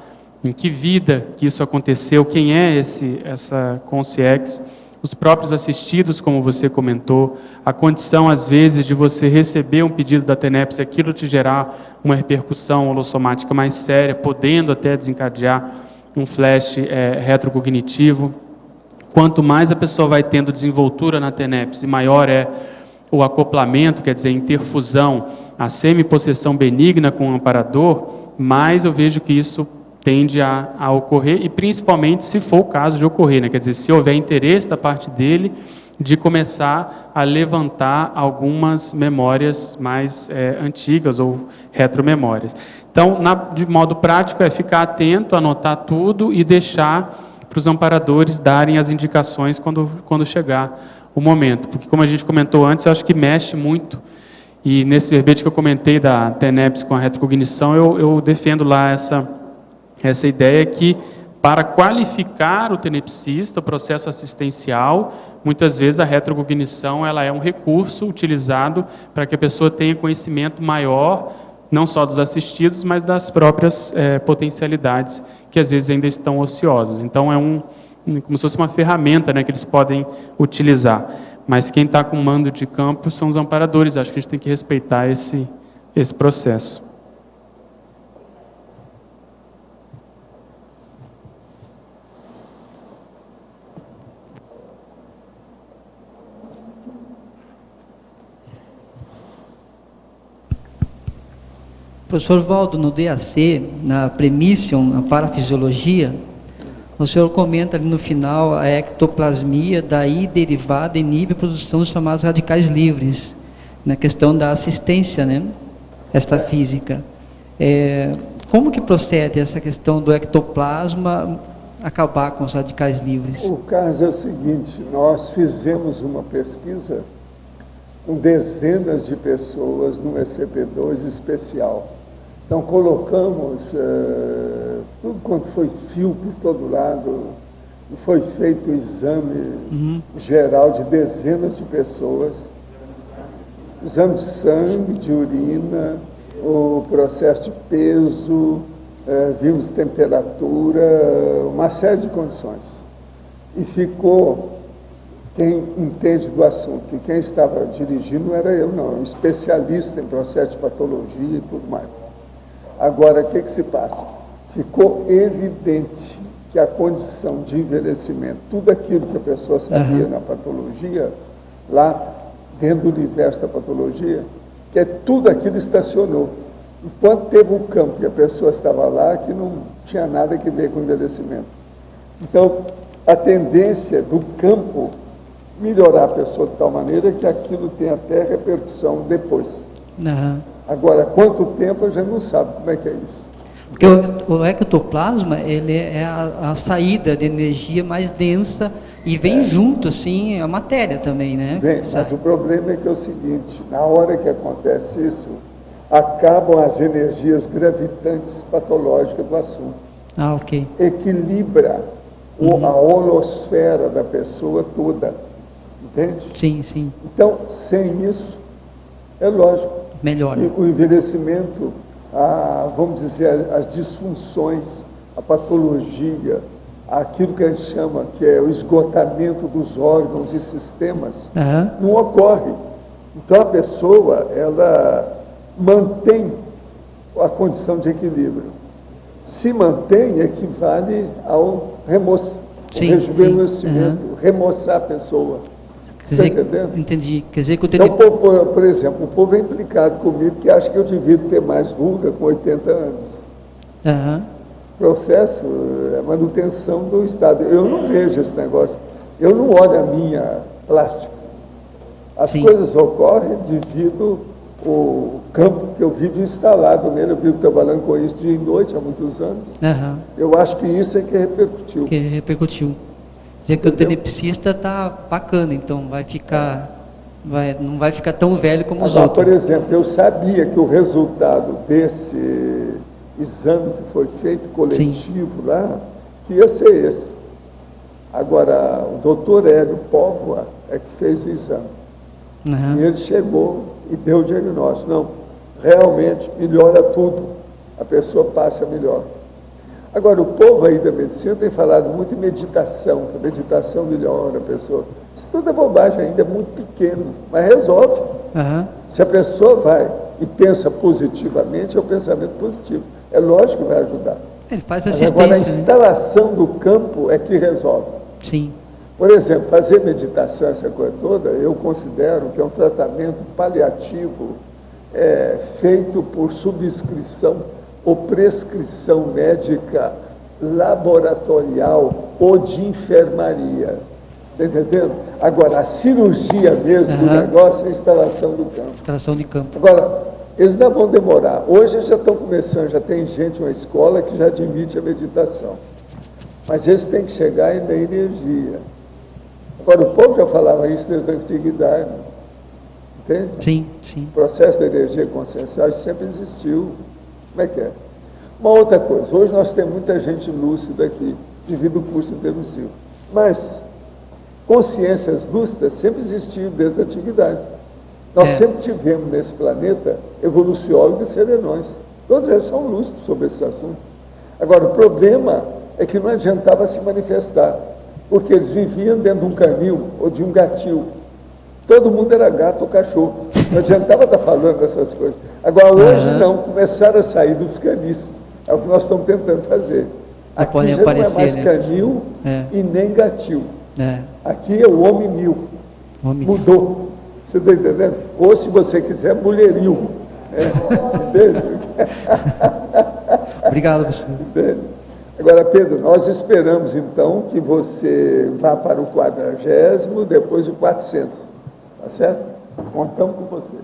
em que vida que isso aconteceu, quem é essa consciência, os próprios assistidos, como você comentou, a condição, às vezes, de você receber um pedido da TENEPS e aquilo te gerar uma repercussão holossomática mais séria, podendo até desencadear um flash retrocognitivo. Quanto mais a pessoa vai tendo desenvoltura na TENEPS e maior é o acoplamento, quer dizer, interfusão, a semipossessão benigna com o amparador, mais eu vejo que isso tende a ocorrer, e principalmente se for o caso de ocorrer, né? Quer dizer, se houver interesse da parte dele de começar a levantar algumas memórias mais antigas ou retromemórias. Então, de modo prático, é ficar atento, anotar tudo e deixar para os amparadores darem as indicações quando chegar o momento. Porque, como a gente comentou antes, eu acho que mexe muito, e nesse verbete que eu comentei da TENEPS com a retrocognição, eu defendo lá essa ideia que, para qualificar o tenepsista, o processo assistencial, muitas vezes a retrocognição ela é um recurso utilizado para que a pessoa tenha conhecimento maior, não só dos assistidos, mas das próprias potencialidades que às vezes ainda estão ociosas. Então como se fosse uma ferramenta, né, que eles podem utilizar. Mas quem está com mando de campo são os amparadores. Acho que a gente tem que respeitar esse processo. Professor Valdo, no DAC, na Premission, na parafisiologia, o senhor comenta ali no final a ectoplasmia, daí derivada inibe a produção dos chamados radicais livres, na questão da assistência, né, esta física. Como que procede essa questão do ectoplasma acabar com os radicais livres? O caso é o seguinte, nós fizemos uma pesquisa com dezenas de pessoas no ECP2 especial. Então, colocamos tudo quanto foi fio por todo lado, e foi feito o exame geral de dezenas de pessoas, exame de sangue, de urina, o processo de peso, vimos temperatura, uma série de condições. E ficou quem entende do assunto, que quem estava dirigindo não era eu, não, um especialista em processo de patologia e tudo mais. Agora, o que se passa? Ficou evidente que a condição de envelhecimento, tudo aquilo que a pessoa sabia na patologia, lá dentro do universo da patologia, que tudo aquilo estacionou. Enquanto teve um campo e a pessoa estava lá, que não tinha nada a ver com envelhecimento. Então, a tendência do campo melhorar a pessoa de tal maneira que aquilo tem até repercussão depois. Agora, quanto tempo a gente não sabe como é que é isso. Porque o ectoplasma, ele é a saída de energia mais densa e vem junto, assim, a matéria também, né? Vem, mas o problema é que é o seguinte, na hora que acontece isso, acabam as energias gravitantes patológicas do assunto. Ok. Equilibra a holosfera da pessoa toda. Entende? Sim, sim. Então, sem isso, é lógico. Melhora. O envelhecimento, vamos dizer, as disfunções, a patologia, aquilo que a gente chama que é o esgotamento dos órgãos e sistemas, não ocorre. Então, a pessoa, ela mantém a condição de equilíbrio. Se mantém, equivale ao rejuvenescimento, remoçar a pessoa. Está entendendo? Entendi. Quer dizer que eu Então, por exemplo, o povo é implicado comigo que acha que eu devia ter mais ruga com 80 anos. Processo é manutenção do estado. Eu não vejo esse negócio. Eu não olho a minha plástica. As coisas ocorrem devido ao campo que eu vivo instalado nele. Eu vivo trabalhando com isso dia e noite há muitos anos. Eu acho que isso é que repercutiu. Dizer que o tenepsista está bacana, então não vai ficar tão velho como os outros. Por exemplo, eu sabia que o resultado desse exame que foi feito coletivo lá, que ia ser esse. Agora, o doutor Hélio Póvoa é que fez o exame. E ele chegou e deu o diagnóstico. Não, realmente melhora tudo. A pessoa passa melhor. Agora, o povo aí da medicina tem falado muito em meditação, que a meditação melhora a pessoa. Isso tudo é bobagem ainda, é muito pequeno, mas resolve. Se a pessoa vai e pensa positivamente, é o pensamento positivo. É lógico que vai ajudar. Ele faz assistência. Agora, a instalação do campo é que resolve. Sim. Por exemplo, fazer meditação, essa coisa toda, eu considero que é um tratamento paliativo feito por subscrição ou prescrição médica laboratorial ou de enfermaria. Está entendendo? Agora, a cirurgia mesmo do negócio é a instalação do campo. Instalação de campo. Agora, eles não vão demorar. Hoje já estão começando, já tem gente, uma escola que já admite a meditação. Mas eles têm que chegar na energia. Agora, o povo já falava isso desde a antiguidade. Entende? Sim, sim. O processo da energia consciencial sempre existiu. Como é que é? Uma outra coisa, hoje nós temos muita gente lúcida aqui, devido ao curso intermissivo. Mas consciências lúcidas sempre existiram desde a antiguidade. Nós sempre tivemos nesse planeta evoluciólogos e serenões. Todos eles são lúcidos sobre esse assunto. Agora, o problema é que não adiantava se manifestar, porque eles viviam dentro de um canil ou de um gatil. Todo mundo era gato ou cachorro. Não adiantava estar falando dessas coisas. Agora, hoje não, começaram a sair dos canis. É o que nós estamos tentando fazer. Aqui já não é mais canil e nem gatil. Aqui é o hominil. Mudou. Você está entendendo? Ou, se você quiser, mulheril. Entende? Obrigado, professor. Entende? Agora, Pedro, nós esperamos, então, que você vá para o 40º, depois o 400. Tá certo? Contamos com você.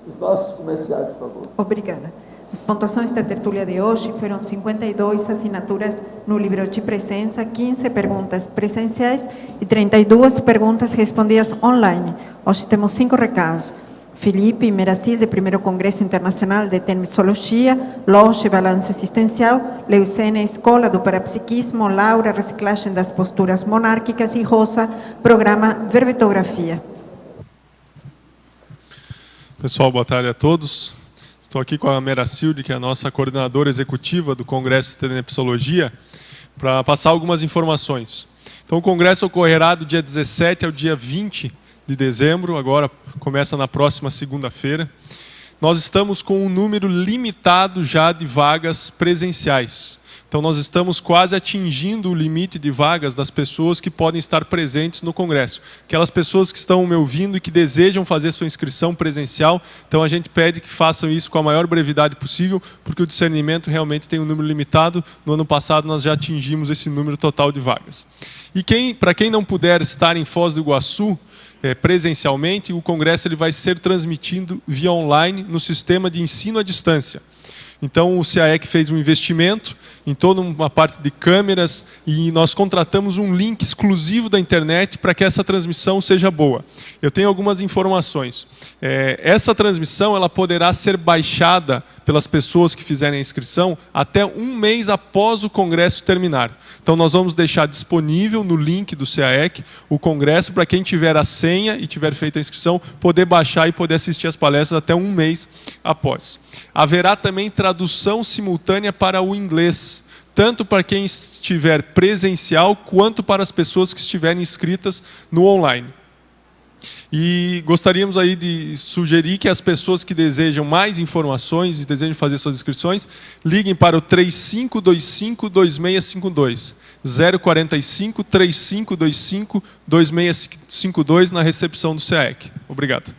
Os nossos comerciais, por favor. Obrigada. As pontuações da tertúlia de hoje foram 52 assinaturas no livro de presença, 15 perguntas presenciais e 32 perguntas respondidas online. Hoje temos 5 recados. Felipe Meracil, do primeiro Congresso Internacional de Termissologia, Loge, Balanço Existencial, Leucénia, Escola do Parapsiquismo, Laura, Reciclagem das Posturas Monárquicas e Rosa, Programa Verbetografia. Pessoal, boa tarde a todos. Estou aqui com a Meracilde, que é a nossa coordenadora executiva do Congresso de Termissologia, para passar algumas informações. Então, o Congresso ocorrerá do dia 17 ao dia 20 de dezembro, agora começa na próxima segunda-feira. Nós estamos com um número limitado já de vagas presenciais. Então, nós estamos quase atingindo o limite de vagas das pessoas que podem estar presentes no Congresso. Aquelas pessoas que estão me ouvindo e que desejam fazer sua inscrição presencial, então a gente pede que façam isso com a maior brevidade possível, porque o discernimento realmente tem um número limitado. No ano passado, nós já atingimos esse número total de vagas. E para quem não puder estar em Foz do Iguaçu, presencialmente, o Congresso ele vai ser transmitido via online no sistema de ensino à distância. Então, o CAEC fez um investimento em toda uma parte de câmeras e nós contratamos um link exclusivo da internet para que essa transmissão seja boa. Eu tenho algumas informações. Essa transmissão ela poderá ser baixada pelas pessoas que fizerem a inscrição até um mês após o Congresso terminar. Então, nós vamos deixar disponível no link do CAEC o Congresso para quem tiver a senha e tiver feito a inscrição, poder baixar e poder assistir as palestras até um mês após. Haverá também tradução simultânea para o inglês, tanto para quem estiver presencial, quanto para as pessoas que estiverem inscritas no online. E gostaríamos aí de sugerir que as pessoas que desejam mais informações e desejam fazer suas inscrições, liguem para o 3525-2652, 045 3525 2652 na recepção do CAEC. Obrigado.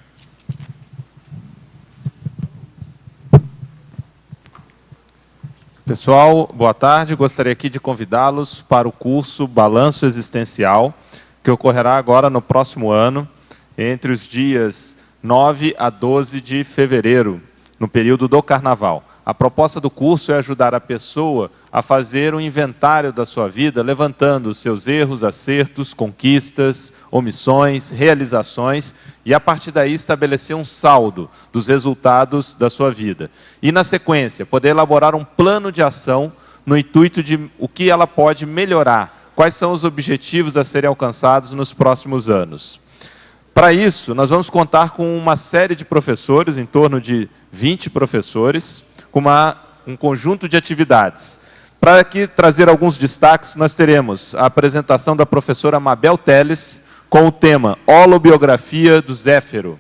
Pessoal, boa tarde. Gostaria aqui de convidá-los para o curso Balanço Existencial, que ocorrerá agora no próximo ano, entre os dias 9 a 12 de fevereiro, no período do Carnaval. A proposta do curso é ajudar a pessoa a fazer um inventário da sua vida, levantando os seus erros, acertos, conquistas, omissões, realizações, e a partir daí estabelecer um saldo dos resultados da sua vida. E na sequência, poder elaborar um plano de ação no intuito de o que ela pode melhorar, quais são os objetivos a serem alcançados nos próximos anos. Para isso, nós vamos contar com uma série de professores, em torno de 20 professores, com um conjunto de atividades. Para aqui trazer alguns destaques, nós teremos a apresentação da professora Mabel Teles com o tema Holobiografia do Zéfiro.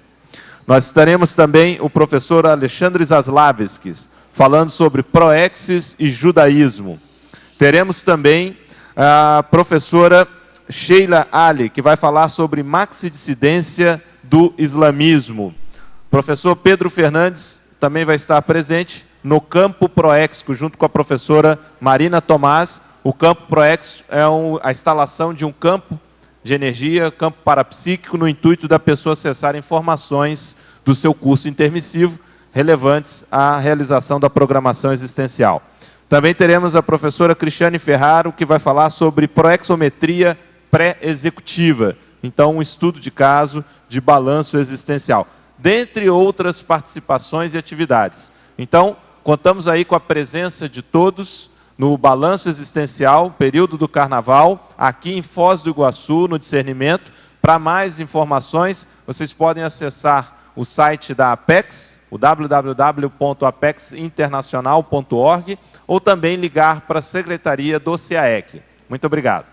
Nós teremos também o professor Alexandre Zaslavskis, falando sobre proexis e judaísmo. Teremos também a professora Sheila Ali, que vai falar sobre maxidissidência do islamismo. O professor Pedro Fernandes também vai estar presente no campo proéxico, junto com a professora Marina Tomás. O campo proéxico é a instalação de um campo de energia, campo parapsíquico, no intuito da pessoa acessar informações do seu curso intermissivo, relevantes à realização da programação existencial. Também teremos a professora Cristiane Ferraro, que vai falar sobre proexometria pré-executiva, então um estudo de caso de balanço existencial, dentre outras participações e atividades. Então, contamos aí com a presença de todos no balanço existencial, período do Carnaval, aqui em Foz do Iguaçu, no Discernimento. Para mais informações, vocês podem acessar o site da Apex, o www.apexinternacional.org, ou também ligar para a Secretaria do CAEC. Muito obrigado.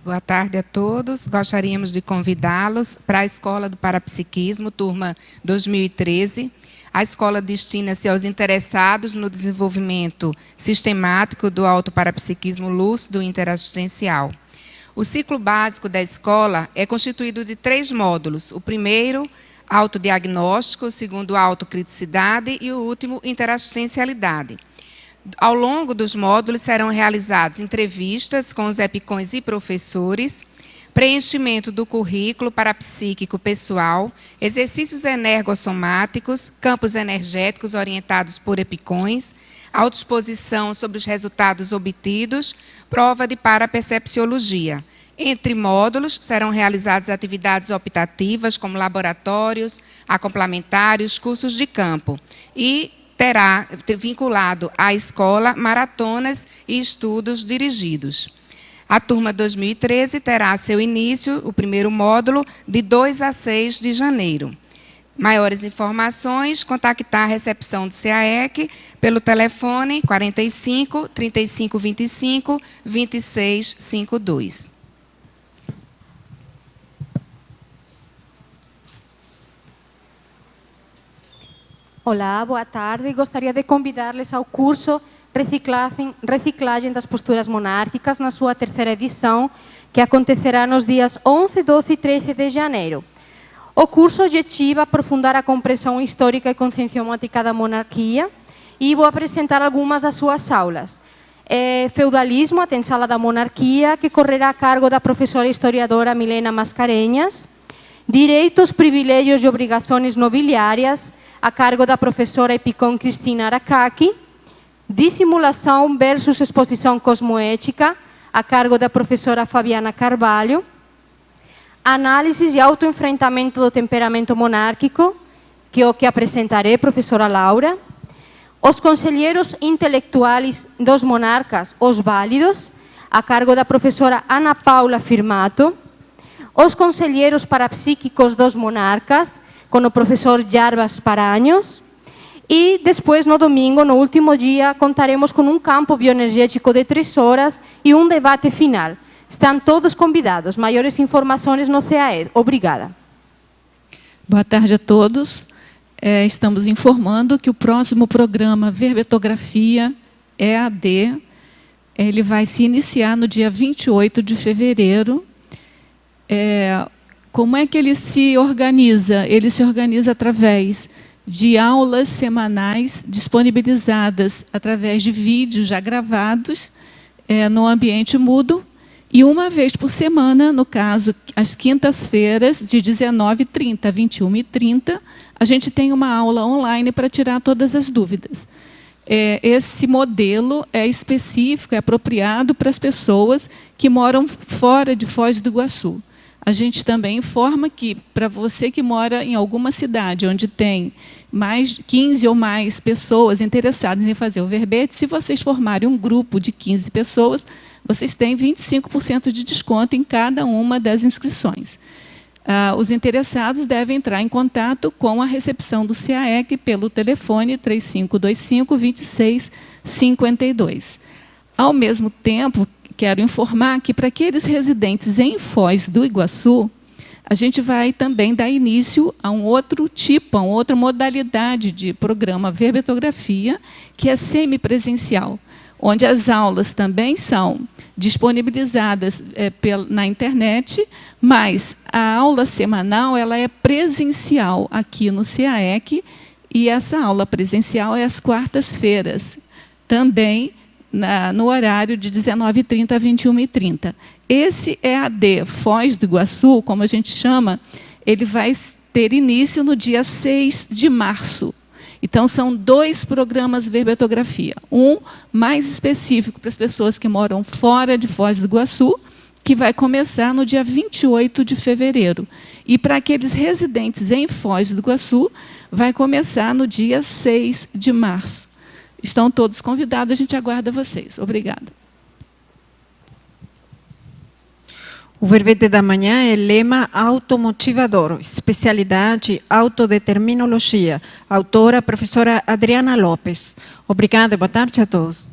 Boa tarde a todos. Gostaríamos de convidá-los para a Escola do Parapsiquismo, turma 2013. A escola destina-se aos interessados no desenvolvimento sistemático do autoparapsiquismo lúcido interassistencial. O ciclo básico da escola é constituído de 3 módulos. O primeiro, autodiagnóstico, o segundo, autocriticidade e o último, interassistencialidade. Ao longo dos módulos serão realizadas entrevistas com os epicões e professores, preenchimento do currículo parapsíquico pessoal, exercícios energossomáticos, campos energéticos orientados por epicões, autoexposição sobre os resultados obtidos, prova de parapercepciologia. Entre módulos, serão realizadas atividades optativas, como laboratórios, acoplamentários, cursos de campo. E terá vinculado à escola maratonas e estudos dirigidos. A turma 2013 terá seu início, o primeiro módulo, de 2 a 6 de janeiro. Maiores informações, contactar a recepção do CAEC pelo telefone 45 3525 2652. Olá, boa tarde. Gostaria de convidar-les ao curso Reciclagem das Posturas Monárquicas, na sua 3ª edição, que acontecerá nos dias 11, 12 e 13 de janeiro. O curso objetiva aprofundar a compreensão histórica e conscienciomática da monarquia e vou apresentar algumas das suas aulas. Feudalismo, a Tensala da Monarquia, que correrá a cargo da professora historiadora Milena Mascarenhas. Direitos, privilégios e obrigações nobiliárias, a cargo da professora Epicom Cristina Aracaki. Dissimulação versus exposição cosmoética, a cargo da professora Fabiana Carvalho. Análise e autoenfrentamento do temperamento monárquico, que é o que apresentarei, professora Laura. Os conselheiros intelectuais dos monarcas, os válidos, a cargo da professora Ana Paula Firmato. Os conselheiros parapsíquicos dos monarcas, com o professor Jarbas Paranhos. E depois, no domingo, no último dia, contaremos com um campo bioenergético de 3 horas e um debate final. Estão todos convidados. Maiores informações no CAE. Obrigada. Boa tarde a todos. Estamos informando que o próximo programa Verbetografia EAD, ele vai se iniciar no dia 28 de fevereiro. Como é que ele se organiza? Ele se organiza através de aulas semanais disponibilizadas através de vídeos já gravados no ambiente mudo, e uma vez por semana, no caso, às quintas-feiras, de 19h30 a 21h30, a gente tem uma aula online para tirar todas as dúvidas. Esse modelo é específico, é apropriado para as pessoas que moram fora de Foz do Iguaçu. A gente também informa que, para você que mora em alguma cidade onde tem mais 15 ou mais pessoas interessadas em fazer o verbete, se vocês formarem um grupo de 15 pessoas, vocês têm 25% de desconto em cada uma das inscrições. os interessados devem entrar em contato com a recepção do CAEC pelo telefone 3525-2652. Ao mesmo tempo, quero informar que para aqueles residentes em Foz do Iguaçu, a gente vai também dar início a um outro tipo, a uma outra modalidade de programa Verbetografia, que é semipresencial, onde as aulas também são disponibilizadas na internet, mas a aula semanal ela é presencial aqui no CAEC, e essa aula presencial é às quartas-feiras, também no horário de 19h30 a 21h30. Esse EAD Foz do Iguaçu, como a gente chama, ele vai ter início no dia 6 de março. Então, são 2 programas Verbetografia. Um mais específico para as pessoas que moram fora de Foz do Iguaçu, que vai começar no dia 28 de fevereiro. E para aqueles residentes em Foz do Iguaçu, vai começar no dia 6 de março. Estão todos convidados, a gente aguarda vocês. Obrigada. O verbete da manhã é lema automotivador, especialidade autodeterminologia, autora professora Adriana Lopes. Obrigada, boa tarde a todos.